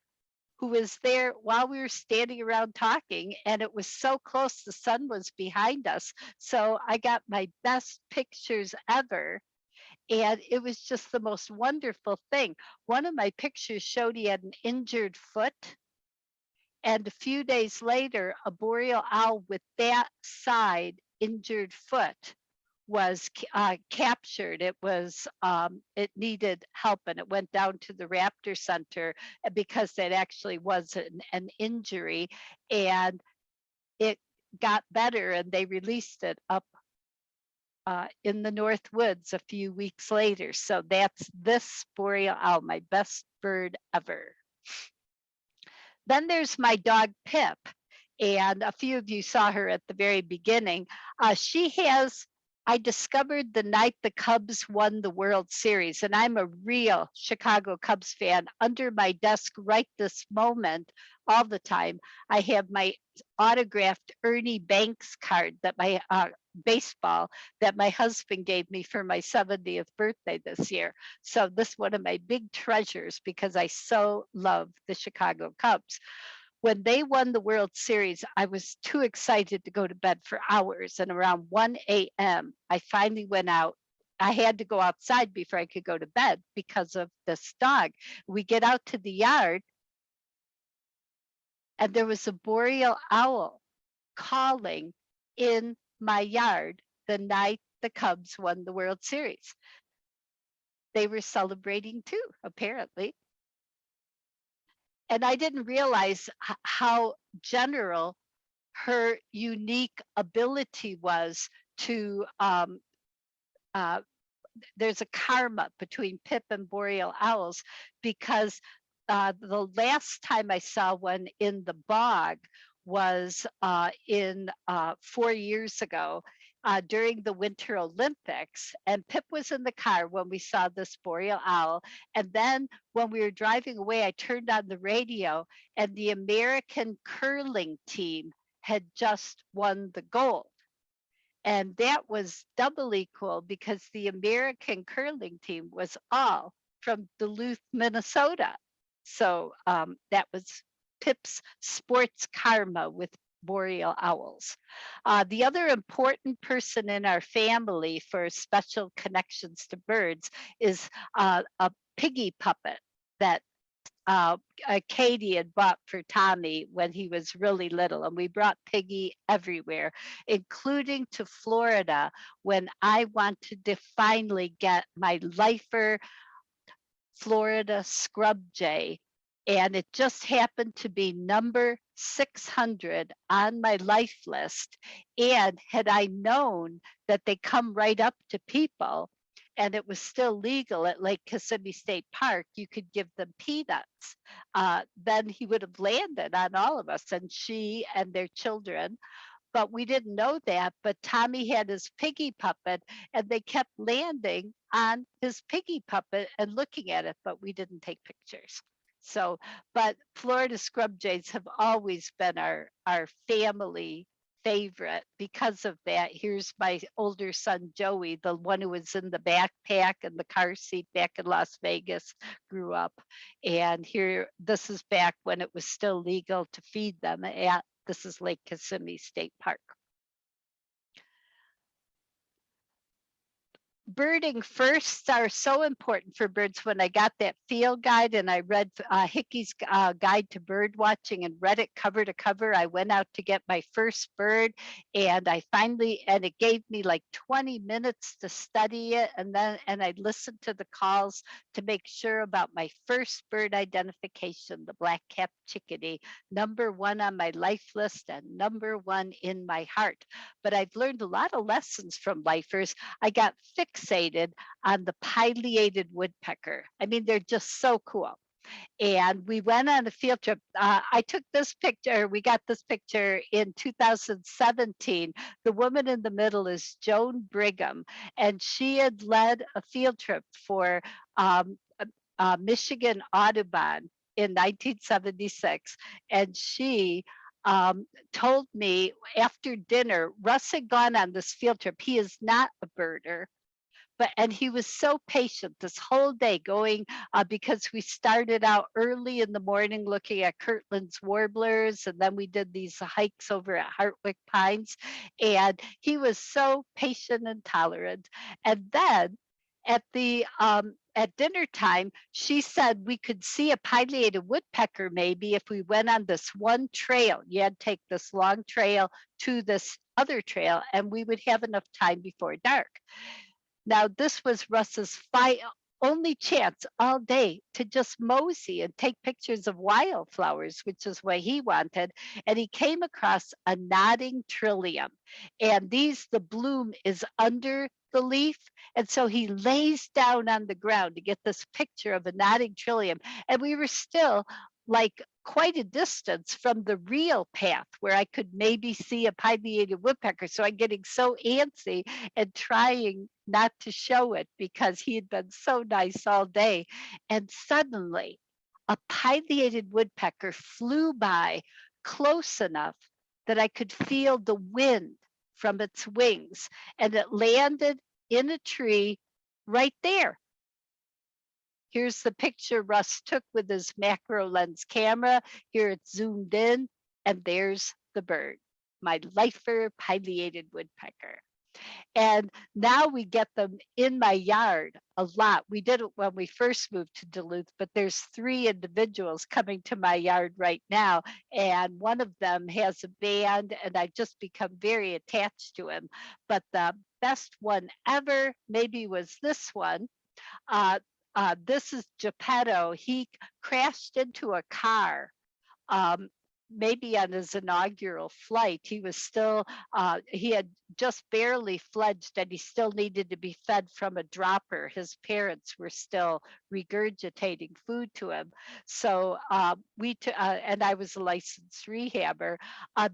who was there while we were standing around talking, and it was so close, the sun was behind us. So I got my best pictures ever. And it was just the most wonderful thing. One of my pictures showed he had an injured foot. And a few days later, a boreal owl with that side injured foot was captured. It was it needed help, and it went down to the Raptor Center because it actually was an injury, and it got better, and they released it up in the North Woods a few weeks later. So that's this boreal owl, my best bird ever. Then there's my dog Pip, and a few of you saw her at the very beginning. I discovered the night the Cubs won the World Series, and I'm a real Chicago Cubs fan. Under my desk right this moment, all the time, I have my autographed Ernie Banks card that my baseball that my husband gave me for my 70th birthday this year. So this is one of my big treasures because I so love the Chicago Cubs. When they won the World Series, I was too excited to go to bed for hours. And around 1 a.m., I finally went out. I had to go outside before I could go to bed because of this dog. We get out to the yard, and there was a boreal owl calling in my yard the night the Cubs won the World Series. They were celebrating too, apparently. And I didn't realize how general her unique ability was to, there's a karma between Pip and boreal owls, because the last time I saw one in the bog was in 4 years ago during the Winter Olympics. And Pip was in the car when we saw this boreal owl. And then when we were driving away, I turned on the radio and the American curling team had just won the gold. And that was doubly cool because the American curling team was all from Duluth, Minnesota. So that was Pip's sports karma with boreal owls. The other important person in our family for special connections to birds is a piggy puppet that Katie had bought for Tommy when he was really little. And we brought Piggy everywhere, including to Florida when I wanted to finally get my lifer Florida scrub jay. And it just happened to be number 600 on my life list. And had I known that they come right up to people, and it was still legal at Lake Kissimmee State Park, you could give them peanuts. Then he would have landed on all of us, and she and their children. But we didn't know that. But Tommy had his piggy puppet, and they kept landing on his piggy puppet and looking at it, but we didn't take pictures. So, but Florida scrub jays have always been our family favorite because of that. Here's my older son, Joey, the one who was in the backpack and the car seat back in Las Vegas, grew up. And here, this is back when it was still legal to feed them at, this is Lake Kissimmee State Park. Birding firsts are so important for birds. When I got that field guide and I read Hickey's guide to bird watching and read it cover to cover, I went out to get my first bird, and I finally, and it gave me like 20 minutes to study it, and I listened to the calls to make sure about my first bird identification, the black-capped chickadee, #1 on my life list and #1 in my heart. But I've learned a lot of lessons from lifers. I got fixated on the pileated woodpecker. I mean, they're just so cool. And we went on a field trip. I took this picture, we got this picture in 2017. The woman in the middle is Joan Brigham, and she had led a field trip for Michigan Audubon in 1976. And she told me after dinner, Russ had gone on this field trip. He is not a birder, and he was so patient this whole day going because we started out early in the morning looking at Kirtland's warblers, and then we did these hikes over at Hartwick Pines, and he was so patient and tolerant. And then at dinner time, she said we could see a pileated woodpecker maybe if we went on this one trail. You had to take this long trail to this other trail, and we would have enough time before dark. Now, this was Russ's only chance all day to just mosey and take pictures of wildflowers, which is what he wanted. And he came across a nodding trillium. And the bloom is under the leaf. And so he lays down on the ground to get this picture of a nodding trillium. And we were still like quite a distance from the real path where I could maybe see a pileated woodpecker. So I'm getting so antsy and trying not to show it because he had been so nice all day. And suddenly a pileated woodpecker flew by close enough that I could feel the wind from its wings, and it landed in a tree right there. Here's the picture Russ took with his macro lens camera. Here it's zoomed in, and there's the bird, my lifer pileated woodpecker. And now we get them in my yard a lot. We did it when we first moved to Duluth, but there's 3 individuals coming to my yard right now. And one of them has a band, and I've just become very attached to him. But the best one ever maybe was this one. This is Geppetto. He crashed into a car maybe on his inaugural flight. He was still, he had just barely fledged and he still needed to be fed from a dropper. His parents were still regurgitating food to him. So and I was a licensed rehabber.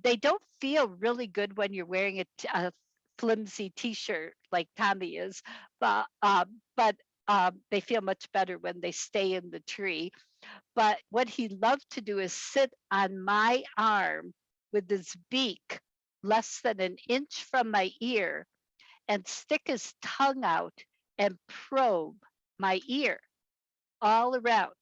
They don't feel really good when you're wearing a flimsy t-shirt like Tommy is, but they feel much better when they stay in the tree. But what he loved to do is sit on my arm with his beak less than an inch from my ear and stick his tongue out and probe my ear all around.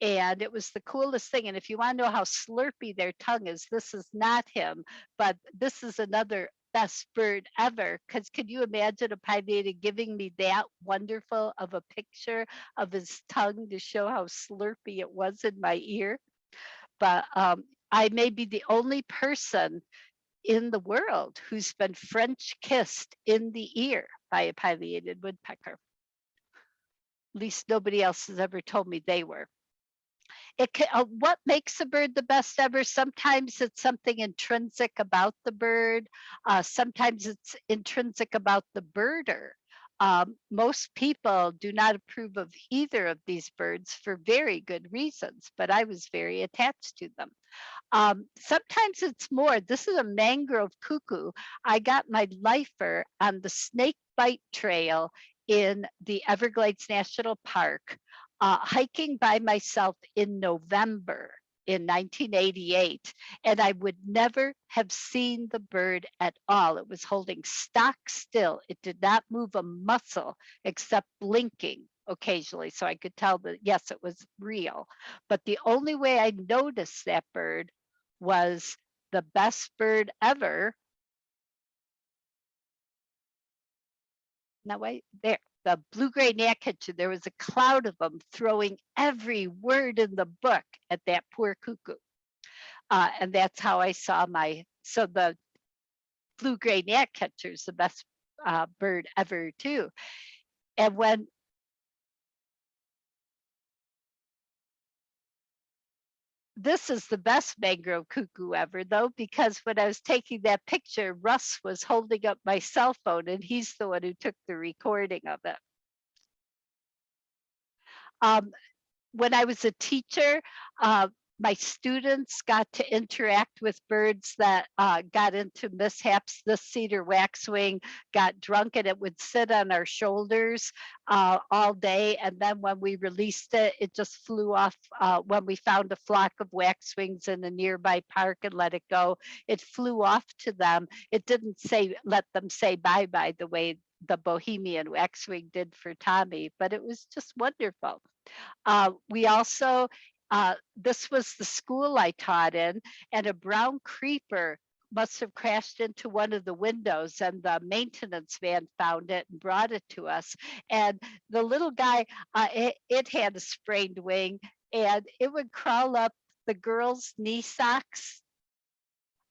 And it was the coolest thing. And if you want to know how slurpy their tongue is, this is not him, but this is another best bird ever. Because can you imagine a pileated giving me that wonderful of a picture of his tongue to show how slurpy it was in my ear? But I may be the only person in the world who's been French kissed in the ear by a pileated woodpecker. At least nobody else has ever told me they were. What makes a bird the best ever? Sometimes it's something intrinsic about the bird. Sometimes it's intrinsic about the birder. Most people do not approve of either of these birds for very good reasons, but I was very attached to them. Sometimes it's more. This is a mangrove cuckoo. I got my lifer on the snake bite trail in the Everglades National Park, hiking by myself in November in 1988, and I would never have seen the bird at all. It was holding stock still. It did not move a muscle except blinking occasionally, so I could tell that, yes, it was real. But the only way I noticed that bird was the best bird ever. Now wait, there, the blue-gray gnatcatcher, there was a cloud of them throwing every word in the book at that poor cuckoo. And that's how I saw so the blue-gray gnatcatcher is the best bird ever too. And when this is the best mangrove cuckoo ever, though, because when I was taking that picture, Russ was holding up my cell phone and he's the one who took the recording of it. When I was a teacher, my students got to interact with birds that got into mishaps. This cedar waxwing got drunk and it would sit on our shoulders all day. And then when we released it, it just flew off. When we found a flock of waxwings in a nearby park and let it go, it flew off to them. It didn't let them say bye-bye the way the Bohemian waxwing did for Tommy, but it was just wonderful. We also, this was the school I taught in, and a brown creeper must have crashed into one of the windows, and the maintenance van found it and brought it to us. And the little guy, it had a sprained wing, and it would crawl up the girls' knee socks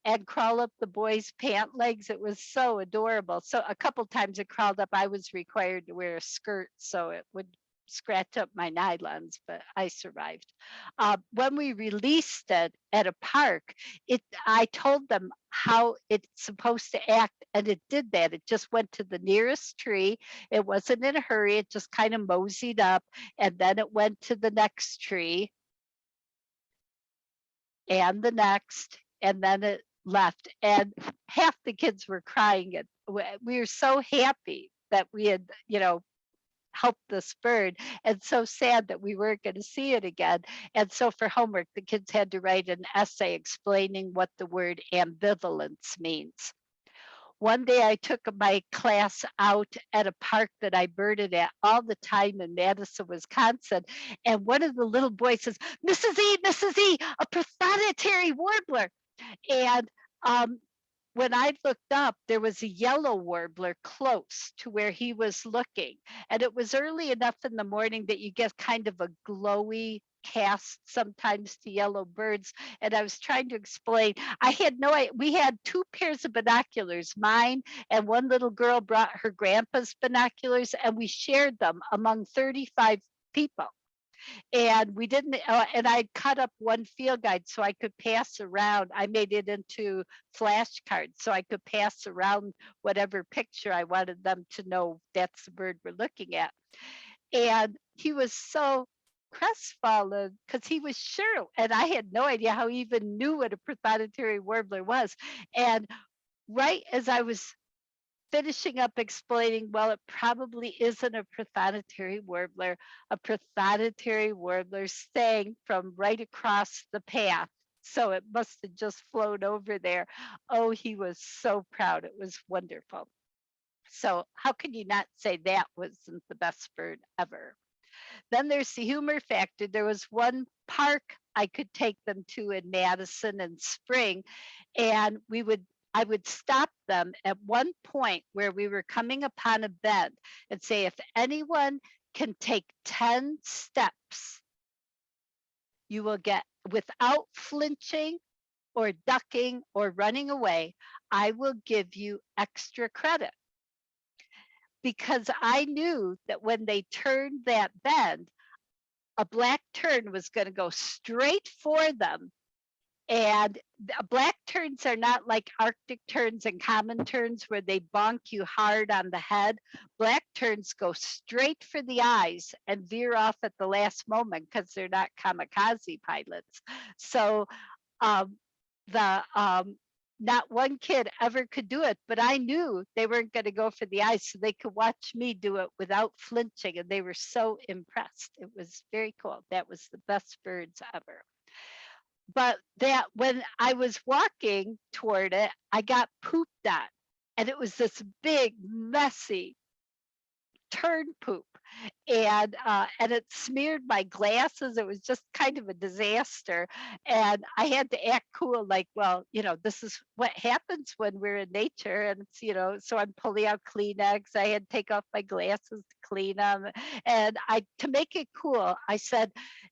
and crawl up the boys' pant legs. It was so adorable. So a couple times it crawled up. I was required to wear a skirt, so it would scratch up my nylons, but I survived. When we released it at a park, I told them how it's supposed to act, and it did that. It just went to the nearest tree. It wasn't in a hurry. It just kind of moseyed up, and then it went to the next tree and the next, and then it left. And half the kids were crying. And we were so happy that we had, help this bird, and so sad that we weren't going to see it again. And so for homework, the kids had to write an essay explaining what the word ambivalence means. One day I took my class out at a park that I birded at all the time in Madison, Wisconsin. And one of the little boys says, Mrs. E, a prothonotary warbler. And when I looked up, there was a yellow warbler close to where he was looking. And it was early enough in the morning that you get kind of a glowy cast sometimes to yellow birds. And I was trying to explain, I had no idea. We had 2 pairs of binoculars, mine and one little girl brought her grandpa's binoculars, and we shared them among 35 people. And we didn't, and I cut up one field guide so I could pass around. I made it into flashcards so I could pass around whatever picture I wanted them to know that's the bird we're looking at. And he was so crestfallen because he was sure, and I had no idea how he even knew what a prothonotary warbler was. And right as I was finishing up explaining, well, it probably isn't a prothonotary warbler. A prothonotary warbler sang from right across the path. So it must have just flown over there. Oh, he was so proud. It was wonderful. So how can you not say that wasn't the best bird ever? Then there's the humor factor. There was one park I could take them to in Madison in spring, and I would stop them at one point where we were coming upon a bend and say, if anyone can take 10 steps, you will get, without flinching or ducking or running away, I will give you extra credit. Because I knew that when they turned that bend, a black tern was going to go straight for them. And black terns are not like Arctic terns and common terns where they bonk you hard on the head. Black terns go straight for the eyes and veer off at the last moment because they're not kamikaze pilots. So not one kid ever could do it, but I knew they weren't going to go for the eyes, so they could watch me do it without flinching, and they were so impressed. It was very cool. That was the best birds ever. But that when I was walking toward it, I got pooped on, and it was this big, messy tern poop, and it smeared my glasses. It was just kind of a disaster, and I had to act cool, like, well, this is what happens when we're in nature, and it's, so I'm pulling out Kleenex. I had to take off my glasses to clean them, and to make it cool, I said,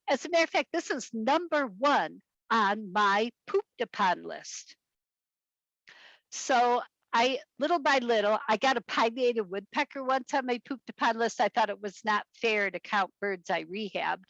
as a matter of fact, this is number 1 on my pooped upon list. So little by little, I got a pileated woodpecker once on my pooped upon list. I thought it was not fair to count birds I rehabbed.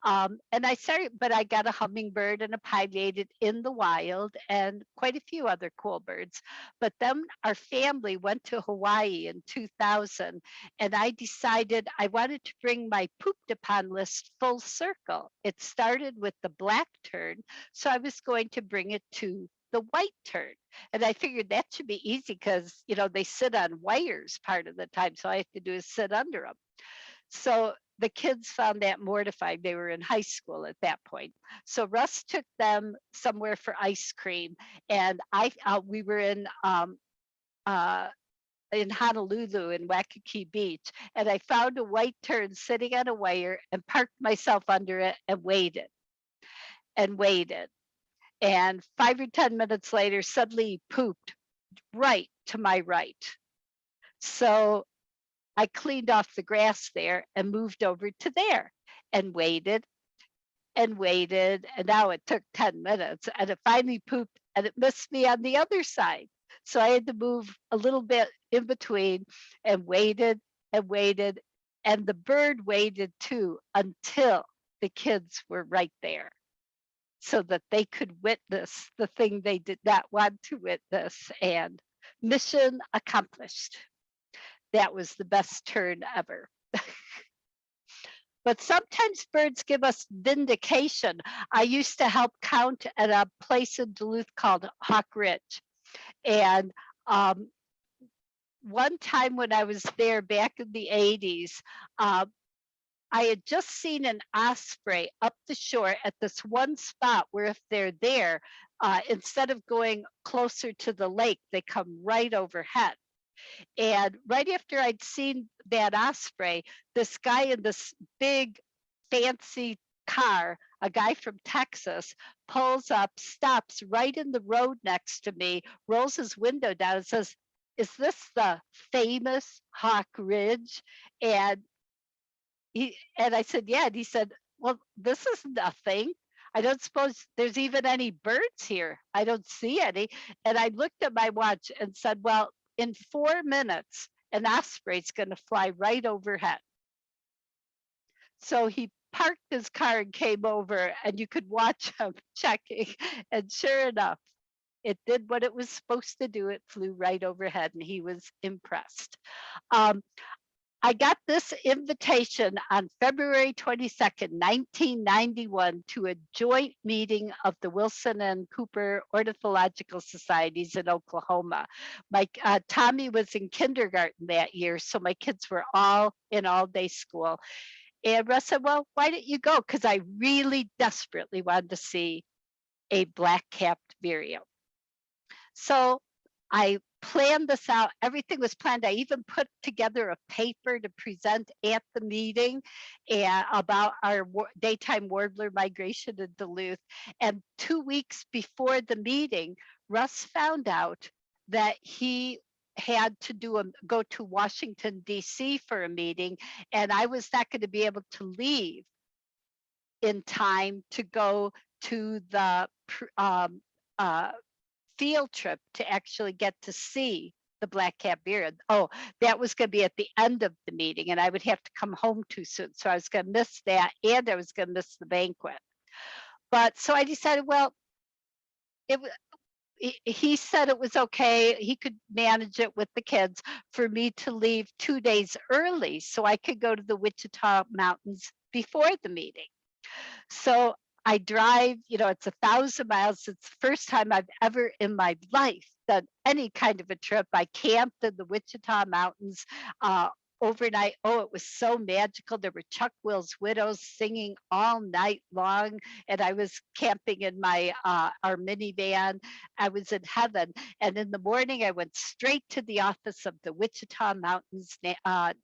And I started, but I got a hummingbird and a pileated in the wild and quite a few other cool birds. But then our family went to Hawaii in 2000, and I decided I wanted to bring my pooped upon list full circle. It started with the black tern, so I was going to bring it to the white tern. And I figured that should be easy because, they sit on wires part of the time. So all I have to do is sit under them. So the kids found that mortifying. They were in high school at that point. So Russ took them somewhere for ice cream. And we were in Honolulu in Waikiki Beach. And I found a white tern sitting on a wire and parked myself under it and waited and waited. And 5 or 10 minutes later, suddenly he pooped right to my right. So I cleaned off the grass there and moved over to there and waited and waited. And now it took 10 minutes and it finally pooped and it missed me on the other side. So I had to move a little bit in between and waited and waited. And the bird waited too until the kids were right there, so that they could witness the thing they did not want to witness, and mission accomplished. That was the best tern ever. But sometimes birds give us vindication. I used to help count at a place in Duluth called Hawk Ridge. And one time when I was there back in the 80s, I had just seen an osprey up the shore at this one spot where if they're there, instead of going closer to the lake, they come right overhead. And right after I'd seen that osprey, this guy in this big fancy car, a guy from Texas, pulls up, stops right in the road next to me, rolls his window down and says, "Is this the famous Hawk Ridge?" And I said, "Yeah." And he said, "Well, this isn't a thing. I don't suppose there's even any birds here. I don't see any." And I looked at my watch and said, "Well, in 4 minutes, an osprey's going to fly right overhead." So he parked his car and came over, and you could watch him checking. And sure enough, it did what it was supposed to do. It flew right overhead, and he was impressed. I got this invitation on February 22nd, 1991, to a joint meeting of the Wilson and Cooper Ornithological Societies in Oklahoma. My Tommy was in kindergarten that year, so my kids were all in all-day school. And Russ said, well, why don't you go? Because I really desperately wanted to see a black-capped vireo. So I planned this out. Everything was planned. I even put together a paper to present at the meeting and about our daytime warbler migration in Duluth. And 2 weeks before the meeting, Russ found out that he had to go to Washington, D.C. for a meeting, and I was not going to be able to leave in time to go to the field trip to actually get to see the black-capped vireo. Oh, that was going to be at the end of the meeting, and I would have to come home too soon. So I was going to miss that, and I was going to miss the banquet. But so I decided, well, he said it was okay. He could manage it with the kids for me to leave 2 days early so I could go to the Wichita Mountains before the meeting. So I drive, it's 1,000 miles. It's the first time I've ever in my life done any kind of a trip. I camped in the Wichita Mountains overnight. Oh, it was so magical. There were Chuck Will's widows singing all night long, and I was camping in my our minivan. I was in heaven. And in the morning, I went straight to the office of the Wichita Mountains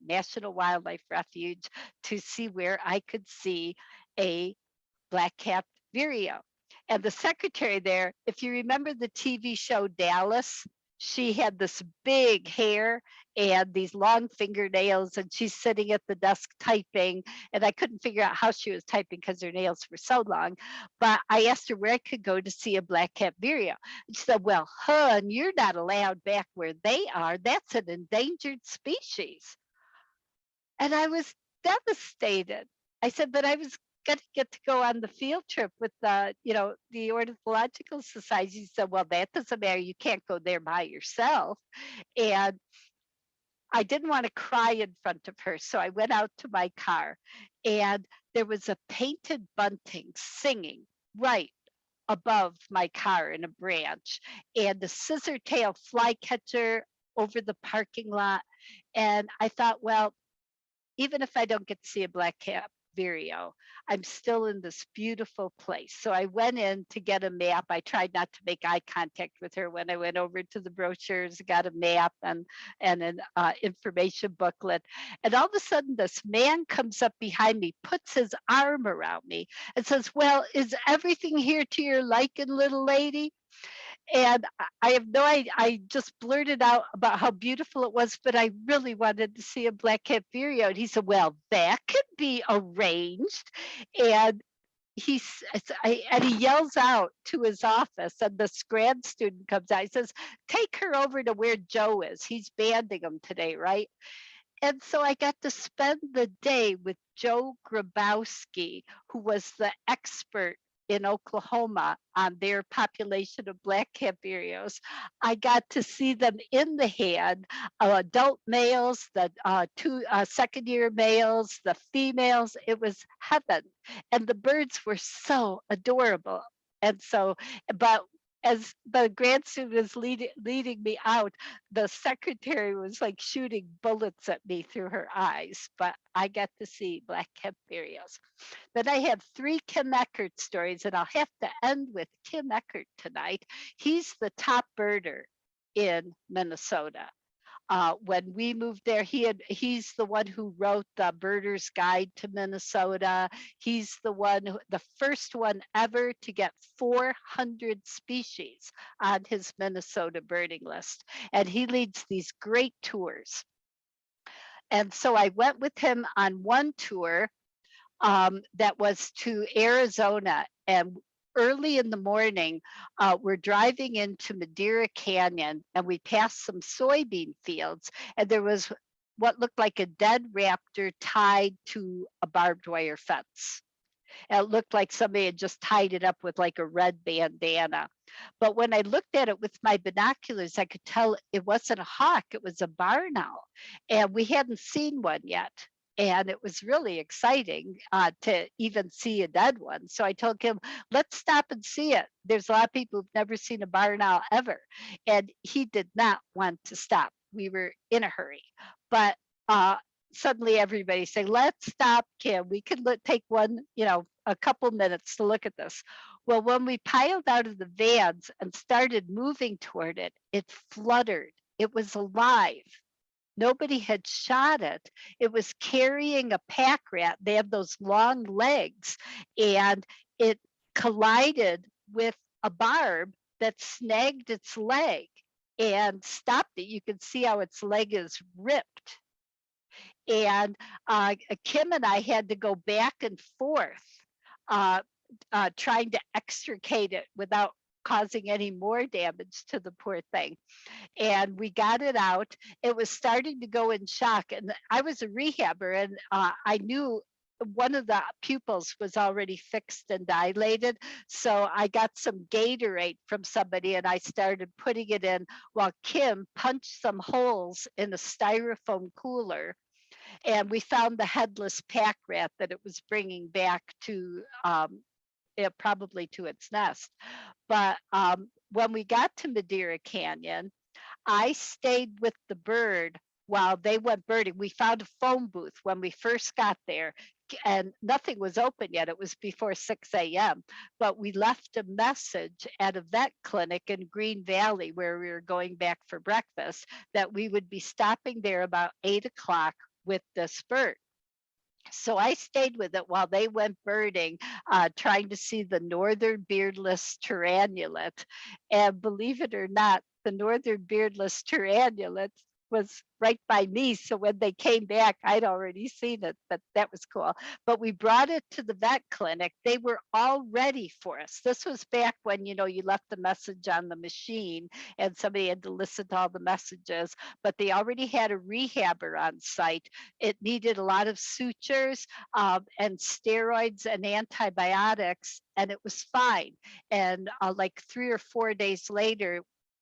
National Wildlife Refuge to see where I could see a black-capped vireo. And the secretary there, if you remember the TV show Dallas, she had this big hair and these long fingernails, and she's sitting at the desk typing, and I couldn't figure out how she was typing because her nails were so long. But I asked her where I could go to see a black-capped vireo. And she said, well, hun, you're not allowed back where they are. That's an endangered species. And I was devastated. I said, but I was going to get to go on the field trip with the Ornithological Society. He said, well, that doesn't matter. You can't go there by yourself. And I didn't want to cry in front of her. So I went out to my car, and there was a painted bunting singing right above my car in a branch, and the scissortail flycatcher over the parking lot. And I thought, well, even if I don't get to see a black-capped vireo, I'm still in this beautiful place. So I went in to get a map. I tried not to make eye contact with her when I went over to the brochures, got a map and an information booklet. And all of a sudden, this man comes up behind me, puts his arm around me and says, well, is everything here to your liking, little lady? And I have no idea. I just blurted out about how beautiful it was, but I really wanted to see a black-capped vireo. And he said, well, that could be arranged. And he yells out to his office, and this grad student comes out. He says, take her over to where Joe is. He's banding them today, right? And so I got to spend the day with Joe Grabowski, who was the expert in Oklahoma on their population of black-capped vireos. I got to see them in the hand, adult males, the two second-year males, the females. It was heaven. And the birds were so adorable. And so, but as the grad student was leading me out, the secretary was like shooting bullets at me through her eyes, but I got to see black-capped vireos. Then I have 3 Kim Eckert stories, and I'll have to end with Kim Eckert tonight. He's the top birder in Minnesota. When we moved there, he's the one who wrote the Birder's Guide to Minnesota. He's the first one ever to get 400 species on his Minnesota birding list. And he leads these great tours. And so I went with him on one tour that was to Arizona, and early in the morning, we're driving into Madeira Canyon, and we passed some soybean fields, and there was what looked like a dead raptor tied to a barbed wire fence. And it looked like somebody had just tied it up with like a red bandana. But when I looked at it with my binoculars, I could tell it wasn't a hawk, it was a barn owl. And we hadn't seen one yet. And it was really exciting to even see a dead one. So I told him, let's stop and see it. There's a lot of people who've never seen a barn owl ever. And he did not want to stop. We were in a hurry. But suddenly everybody saying, let's stop, Kim. We could take one, a couple minutes to look at this. Well, when we piled out of the vans and started moving toward it, it fluttered. It was alive. Nobody had shot it. It was carrying a pack rat. They have those long legs, and it collided with a barb that snagged its leg and stopped it. You can see how its leg is ripped. And Kim and I had to go back and forth trying to extricate it without causing any more damage to the poor thing. And we got it out. It was starting to go in shock. And I was a rehabber, and I knew one of the pupils was already fixed and dilated. So I got some Gatorade from somebody and I started putting it in while Kim punched some holes in a styrofoam cooler. And we found the headless pack rat that it was bringing back to probably to its nest. But when we got to Madeira Canyon, I stayed with the bird while they went birding. We found a phone booth when we first got there, and nothing was open yet. It was before 6 a.m. But we left a message at a vet clinic in Green Valley where we were going back for breakfast that we would be stopping there about 8 o'clock with this bird. So I stayed with it while they went birding, trying to see the northern beardless tyrannulet. And believe it or not, the northern beardless tyrannulet was right by me. So when they came back, I'd already seen it, but that was cool. But we brought it to the vet clinic. They were all ready for us. This was back when, you left the message on the machine and somebody had to listen to all the messages, but they already had a rehabber on site. It needed a lot of sutures and steroids and antibiotics, and it was fine. And like 3 or 4 days later,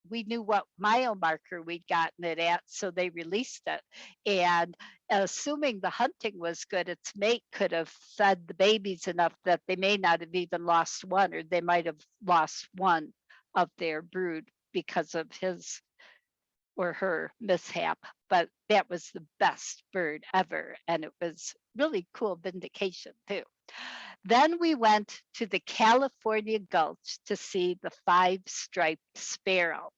we knew what mile marker we'd gotten it at, so they released it. And assuming the hunting was good, its mate could have fed the babies enough that they may not have even lost one, or they might have lost one of their brood because of his or her mishap. But that was the best bird ever, and it was really cool vindication too. Then we went to the California Gulch to see the 5-striped sparrow.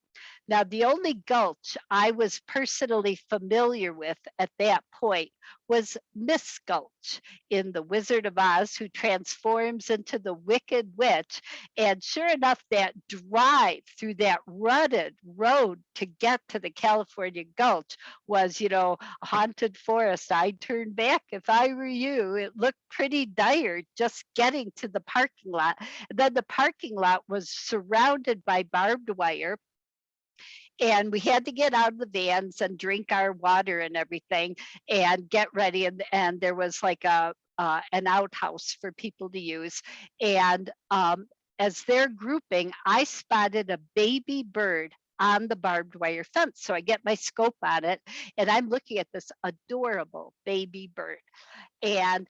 Now, the only gulch I was personally familiar with at that point was Miss Gulch in The Wizard of Oz, who transforms into the Wicked Witch. And sure enough, that drive through that rutted road to get to the California Gulch was, a haunted forest. I'd turn back if I were you. It looked pretty dire just getting to the parking lot. And then the parking lot was surrounded by barbed wire. And we had to get out of the vans and drink our water and everything and get ready. And there was like an outhouse for people to use. And as they're grouping, I spotted a baby bird on the barbed wire fence. So I get my scope on it and I'm looking at this adorable baby bird. And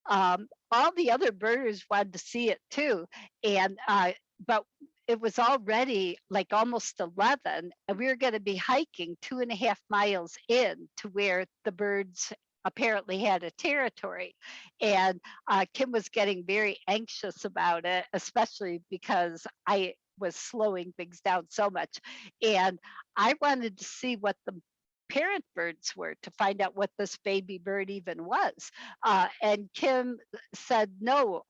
all the other birders wanted to see it too. And but it was already like almost 11, and we were going to be hiking 2.5 miles in to where the birds apparently had a territory. And Kim was getting very anxious about it, especially because I was slowing things down so much. And I wanted to see what the parent birds were to find out what this baby bird even was. And Kim said, no.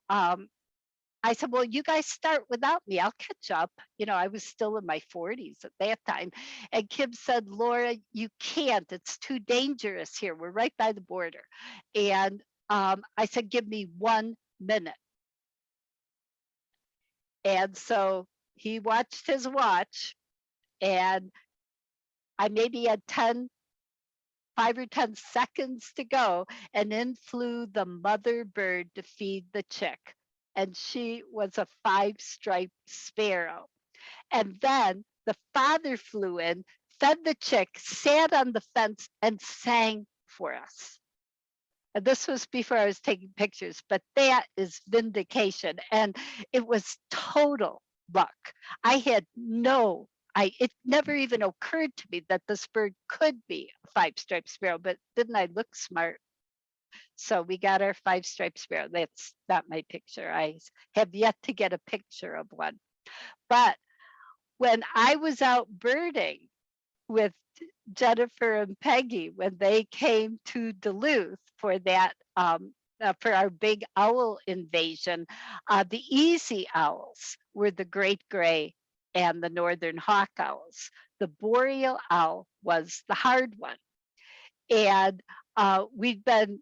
I said, well, you guys start without me. I'll catch up. I was still in my 40s at that time. And Kim said, Laura, you can't. It's too dangerous here. We're right by the border. And I said, give me 1 minute. And so he watched his watch, and I maybe had 10 5 or 10 seconds to go, and in flew the mother bird to feed the chick. And she was a 5-striped sparrow. And then the father flew in, fed the chick, sat on the fence, and sang for us. And this was before I was taking pictures, but that is vindication. And it was total luck. I had it never even occurred to me that this bird could be a 5-striped sparrow, but didn't I look smart? So we got our 5-striped sparrow. That's not my picture. I have yet to get a picture of one. But when I was out birding with Jennifer and Peggy, when they came to Duluth for that, for our big owl invasion, the easy owls were the great gray and the northern hawk owls. The boreal owl was the hard one. And we'd been,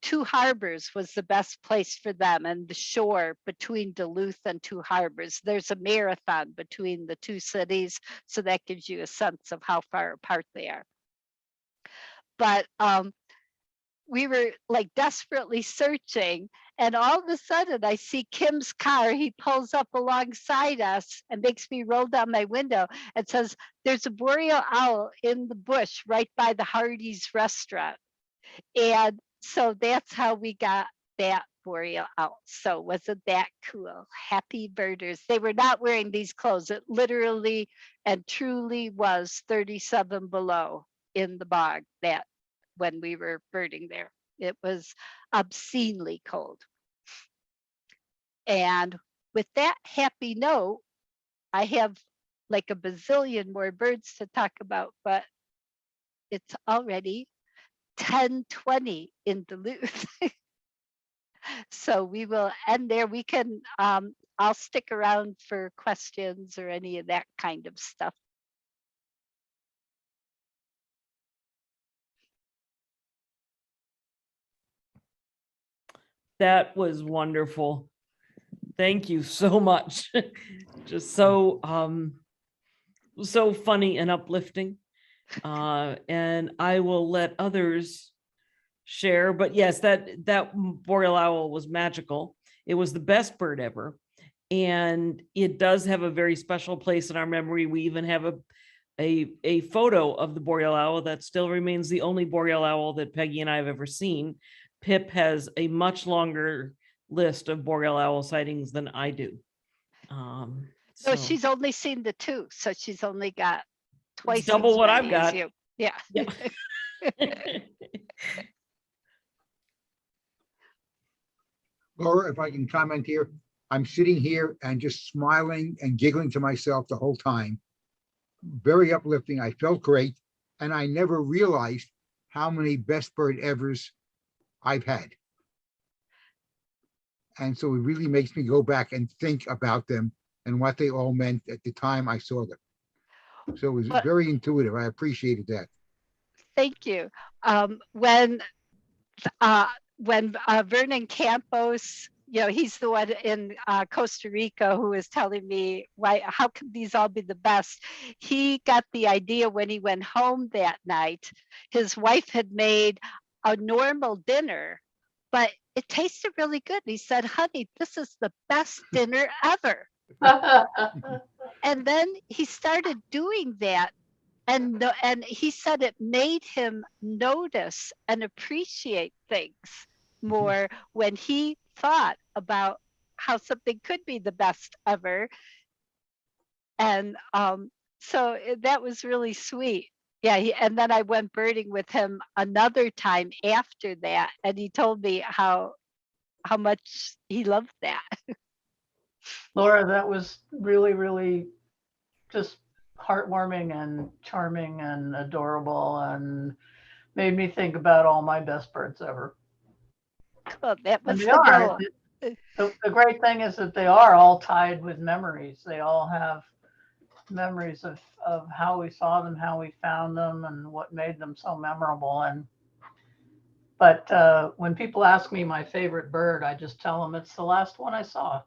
Two Harbors was the best place for them, and the shore between Duluth and Two Harbors. There's a marathon between the two cities, so that gives you a sense of how far apart they are. But we were like desperately searching, and all of a sudden I see Kim's car. He pulls up alongside us and makes me roll down my window and says, "There's a boreal owl in the bush right by the Hardee's restaurant." And so that's how we got that boreal owl. So wasn't that cool? Happy birders. They were not wearing these clothes. It literally and truly was 37 below in the bog when we were birding there. It was obscenely cold. And with that happy note, I have like a bazillion more birds to talk about, but it's already 10:20 in Duluth. So we will end there. We can, I'll stick around for questions or any of that kind of stuff. That was wonderful. Thank you so much. Just so funny and uplifting. And I will let others share, but yes, that boreal owl was magical. It was the best bird ever. And it does have a very special place in our memory. We even have a photo of the boreal owl that still remains the only boreal owl that Peggy and I have ever seen. Pip has a much longer list of boreal owl sightings than I do. So she's only seen the 2, so she's only got twice double as what many I've as got. you. Yeah. Laura, if I can comment here, I'm sitting here and just smiling and giggling to myself the whole time. Very uplifting. I felt great. And I never realized how many best bird evers I've had. And so it really makes me go back and think about them and what they all meant at the time I saw them. So it was very intuitive. I appreciated that. Thank you. When Vernon Campos, he's the one in Costa Rica who was telling me how could these all be the best? He got the idea when he went home that night. His wife had made a normal dinner, but it tasted really good. He said, "Honey, this is the best dinner ever." And then he started doing that. And he said it made him notice and appreciate things more when he thought about how something could be the best ever. And so that was really sweet. Yeah, and then I went birding with him another time after that, and he told me how much he loved that. Laura, that was really, really just heartwarming and charming and adorable, and made me think about all my best birds ever. Well, that was the great thing is that they are all tied with memories. They all have memories of how we saw them, how we found them, and what made them so memorable. But when people ask me my favorite bird, I just tell them it's the last one I saw.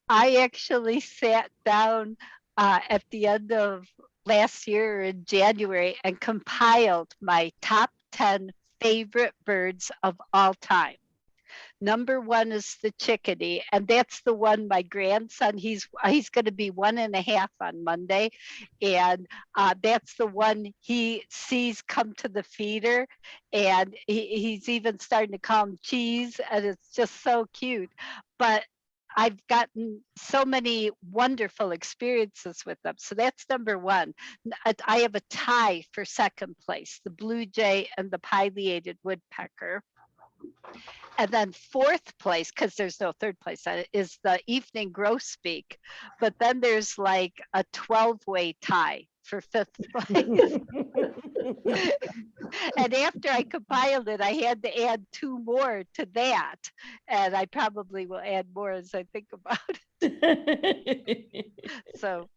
I actually sat down at the end of last year in January and compiled my top 10 favorite birds of all time. Number one is the chickadee, and that's the one my grandson, he's going to be 1.5 on Monday, and that's the one he sees come to the feeder, and he's even starting to call him Cheese, and it's just so cute. But I've gotten so many wonderful experiences with them. So that's number one. I have a tie for second place, the blue jay and the pileated woodpecker. And then fourth place, because there's no third place, is the evening grosbeak. But then there's like a 12-way tie for fifth place. And after I compiled it, I had to add 2 more to that. And I probably will add more as I think about it. So.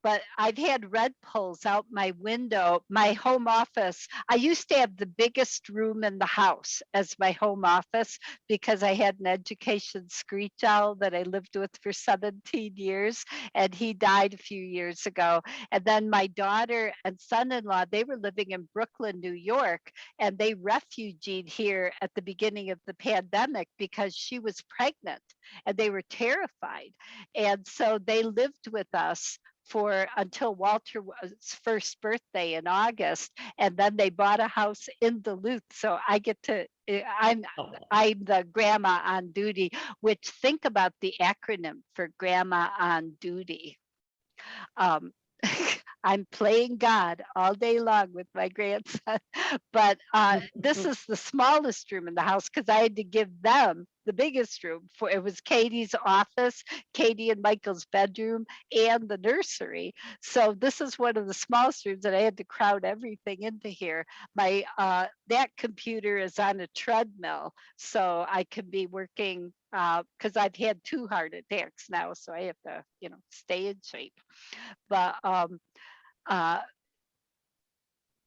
But I've had redpolls out my window, my home office. I used to have the biggest room in the house as my home office because I had an education screech owl that I lived with for 17 years, and he died a few years ago. And then my daughter and son-in-law, they were living in Brooklyn, New York, and they refugeed here at the beginning of the pandemic because she was pregnant and they were terrified. And so they lived with us until Walter's first birthday in August, and then they bought a house in Duluth. So I get to, I'm the grandma on duty, which think about the acronym for grandma on duty. I'm playing God all day long with my grandson, but this is the smallest room in the house because I had to give them the biggest room. It was Katie's office, Katie and Michael's bedroom, and the nursery. So this is one of the smallest rooms, and I had to crowd everything into here. My that computer is on a treadmill, so I can be working because I've had 2 heart attacks now, so I have to, stay in shape. But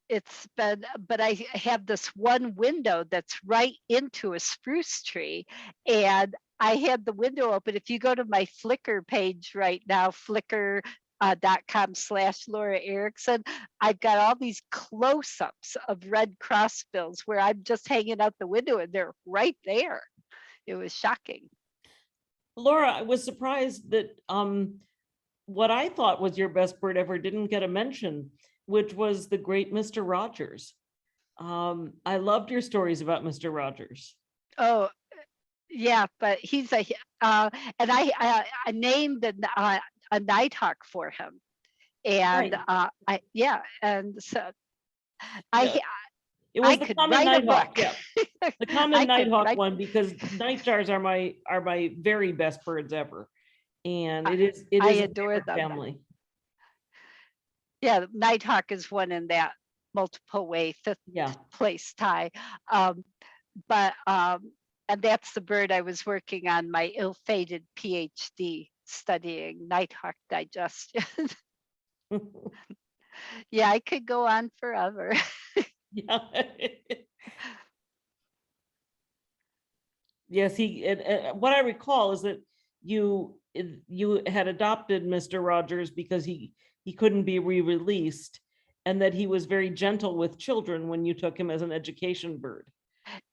it's been, but I have this one window that's right into a spruce tree, and I had the window open. If you go to my Flickr page right now, flickr.com/Laura Erickson, I've got all these close-ups of red crossbills where I'm just hanging out the window and they're right there. It was shocking. Laura, I was surprised that what I thought was your best bird ever didn't get a mention, which was the great Mr. Rogers. I loved your stories about Mr. Rogers. Oh, yeah, but he's and I named a nighthawk for him, and right. And so it was I the could common write nighthawk. a Yeah, the common nighthawk one, because nightjars are my very best birds ever, and it is I a adore them. family. Yeah, nighthawk is one in that multiple way fifth place tie, but and that's the bird I was working on my ill-fated PhD studying, nighthawk digestion. Yeah, I could go on forever. Yeah. Yes, what I recall is that you had adopted Mr. Rogers because he couldn't be re-released, and that he was very gentle with children when you took him as an education bird.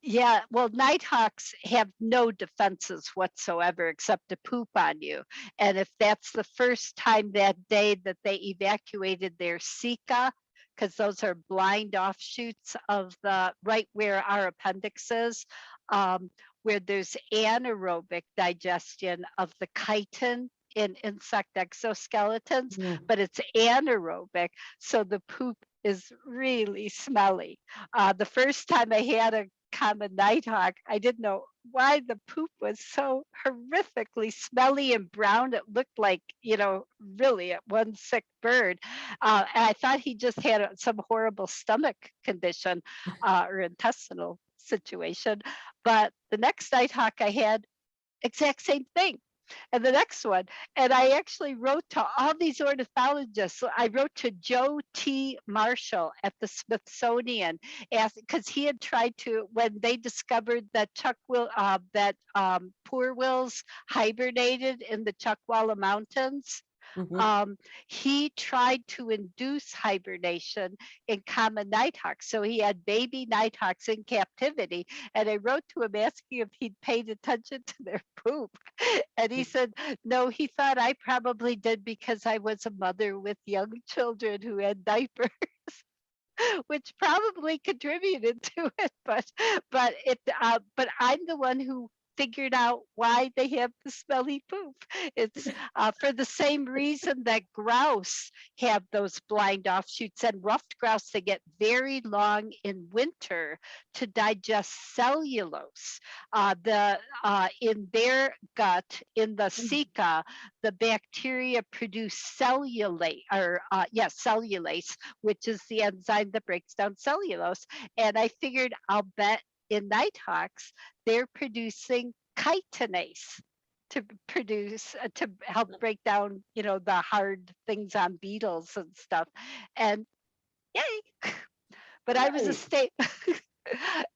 Yeah, well, nighthawks have no defenses whatsoever except to poop on you. And if that's the first time that day that they evacuated their cica, because those are blind offshoots of the right where our appendix is, where there's anaerobic digestion of the chitin in insect exoskeletons, but it's anaerobic, so the poop is really smelly. The first time I had a common nighthawk, I didn't know why the poop was so horrifically smelly and brown. It looked like, really one sick bird. And I thought he just had some horrible stomach condition or intestinal situation. But the next nighthawk I had, exact same thing. And the next one, and I actually wrote to all these ornithologists. I wrote to Joe T. Marshall at the Smithsonian, because he had tried to, when they discovered that poor wills hibernated in the Chuckwalla Mountains, He tried to induce hibernation in common nighthawks. So he had baby nighthawks in captivity. And I wrote to him asking if he'd paid attention to their poop. And he said, no, he thought I probably did because I was a mother with young children who had diapers. Which probably contributed to it, but I'm the one who figured out why they have the smelly poop. It's for the same reason that grouse have those blind offshoots, and ruffed grouse, they get very long in winter to digest cellulose. In their gut, in the ceca, the bacteria produce cellulase, cellulase, which is the enzyme that breaks down cellulose. And I figured, I'll bet in nighthawks, they're producing chitinase to help break down, the hard things on beetles and stuff. And yay! But I was a state.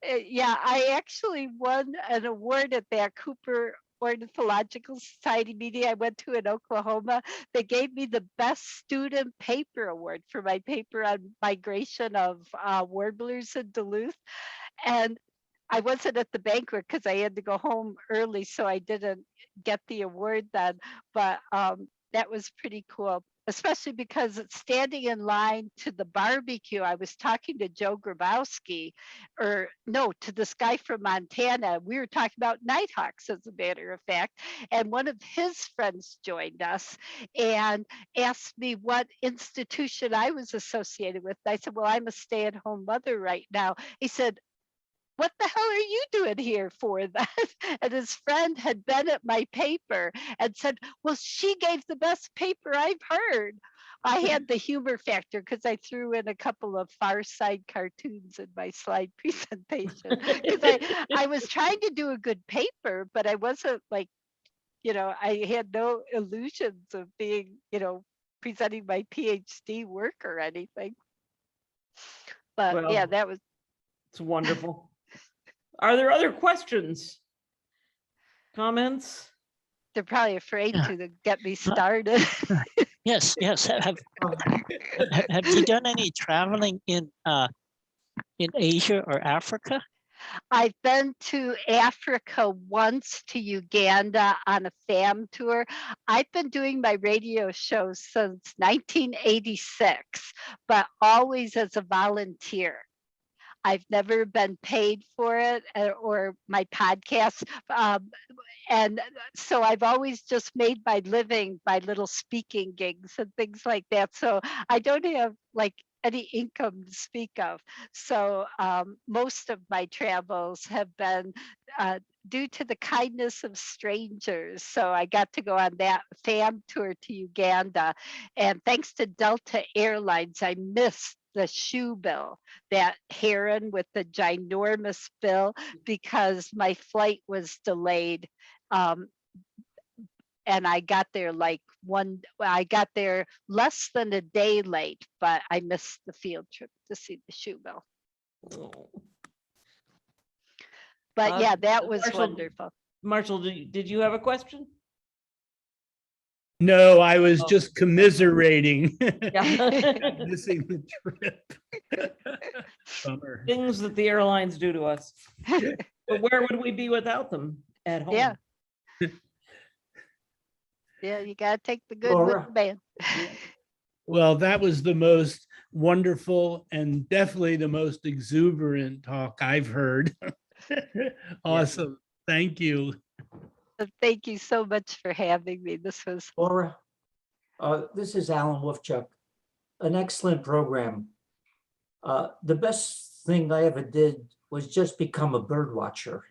Yeah, I actually won an award at that Cooper Ornithological Society meeting I went to in Oklahoma. They gave me the best student paper award for my paper on migration of warblers in Duluth. And I wasn't at the banquet because I had to go home early, so I didn't get the award then. But that was pretty cool, especially because it's standing in line to the barbecue. I was talking to Joe Grabowski, to this guy from Montana. We were talking about nighthawks, as a matter of fact. And one of his friends joined us and asked me what institution I was associated with. I said, well, I'm a stay-at-home mother right now. He said, what the hell are you doing here for that? And his friend had been at my paper and said, well, she gave the best paper I've heard. I had the humor factor because I threw in a couple of Far Side cartoons in my slide presentation. Because I was trying to do a good paper, but I wasn't I had no illusions of being, presenting my PhD work or anything. But Well, yeah, that was. It's wonderful. Are there other questions? Comments? They're probably afraid to get me started. Yes. Have you done any traveling in Asia or Africa? I've been to Africa once, to Uganda on a fam tour. I've been doing my radio shows since 1986, but always as a volunteer. I've never been paid for it or my podcast. And so I've always just made my living by little speaking gigs and things like that. So I don't have any income to speak of. So most of my travels have been due to the kindness of strangers. So I got to go on that fam tour to Uganda. And thanks to Delta Airlines, I missed the shoe bill, that heron with the ginormous bill, because my flight was delayed. And I got there I got there less than a day late, but I missed the field trip to see the shoe bill. Oh. But yeah, that was Marshall, wonderful. Marshall, did you have a question? No, I was just commiserating. Yeah. Missing the trip. Bummer. Things that the airlines do to us. But where would we be without them? At home. Yeah. Yeah, you gotta take the good Laura? with the bad. Well, that was the most wonderful and definitely the most exuberant talk I've heard. Awesome. Thank you. Thank you so much for having me. This was Laura, this is Alan Wolfchuk. An excellent program. The best thing I ever did was just become a bird watcher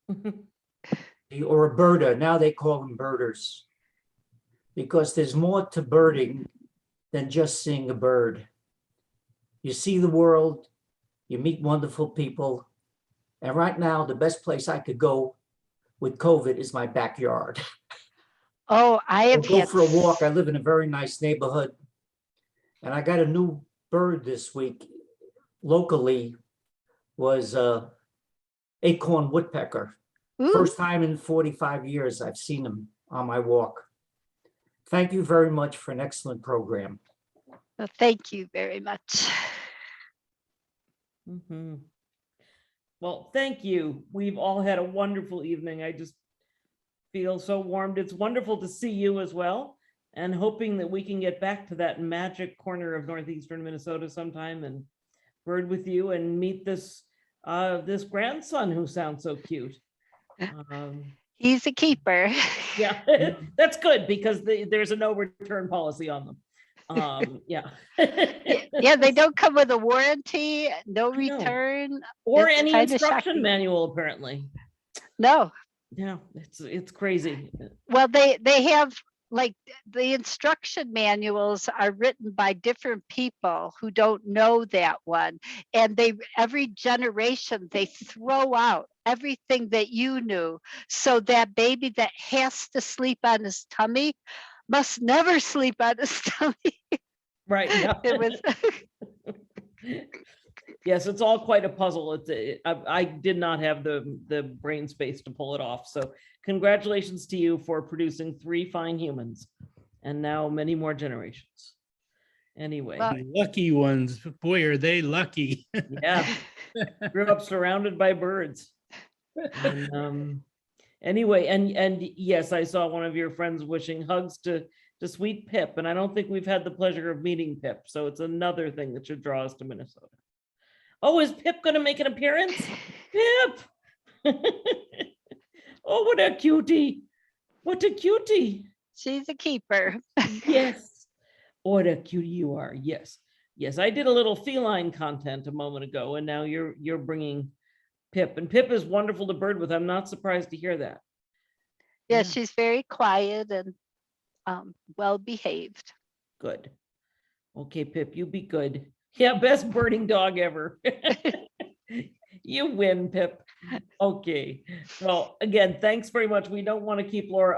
or a birder. Now they call them birders, because there's more to birding than just seeing a bird. You see the world, you meet wonderful people. And right now, the best place I could go with COVID is my backyard. Oh, I have I'll go had for a walk. I live in a very nice neighborhood. And I got a new bird this week locally, was acorn woodpecker. Ooh. First time in 45 years I've seen him on my walk. Thank you very much for an excellent program. Well, thank you very much. Mhm. Well, thank you. We've all had a wonderful evening. I just feel so warmed. It's wonderful to see you as well, and hoping that we can get back to that magic corner of northeastern Minnesota sometime and bird with you and meet this this grandson who sounds so cute. He's a keeper. Yeah, that's good because there's a no return policy on them. Yeah. Yeah, they don't come with a warranty, no I know. return. Or It's any kinda instruction shocking. manual, apparently. No, Yeah, it's crazy. well, they have, like, the instruction manuals are written by different people who don't know that one. And every generation, they throw out everything that you knew. So that baby that has to sleep on his tummy must never sleep on his tummy. Right, yeah. It was, Yes, it's all quite a puzzle. I did not have the brain space to pull it off. So congratulations to you for producing 3 fine humans and now many more generations. Anyway, Well- The lucky ones, boy, are they lucky. yeah, grew up surrounded by birds. And, anyway, and yes, I saw one of your friends wishing hugs to sweet Pip, and I don't think we've had the pleasure of meeting Pip, so it's another thing that should draw us to Minnesota. Oh, is Pip going to make an appearance? Pip! Oh, what a cutie! What a cutie! she's a keeper. Yes. What a cutie you are. Yes. Yes, I did a little feline content a moment ago, and now you're bringing Pip, and Pip is wonderful to bird with. I'm not surprised to hear that. Yeah, Yeah. she's very quiet and well behaved. Good. Okay, Pip, you be good. Yeah, best birding dog ever. You win, Pip. Okay. Well, again, thanks very much. We don't want to keep Laura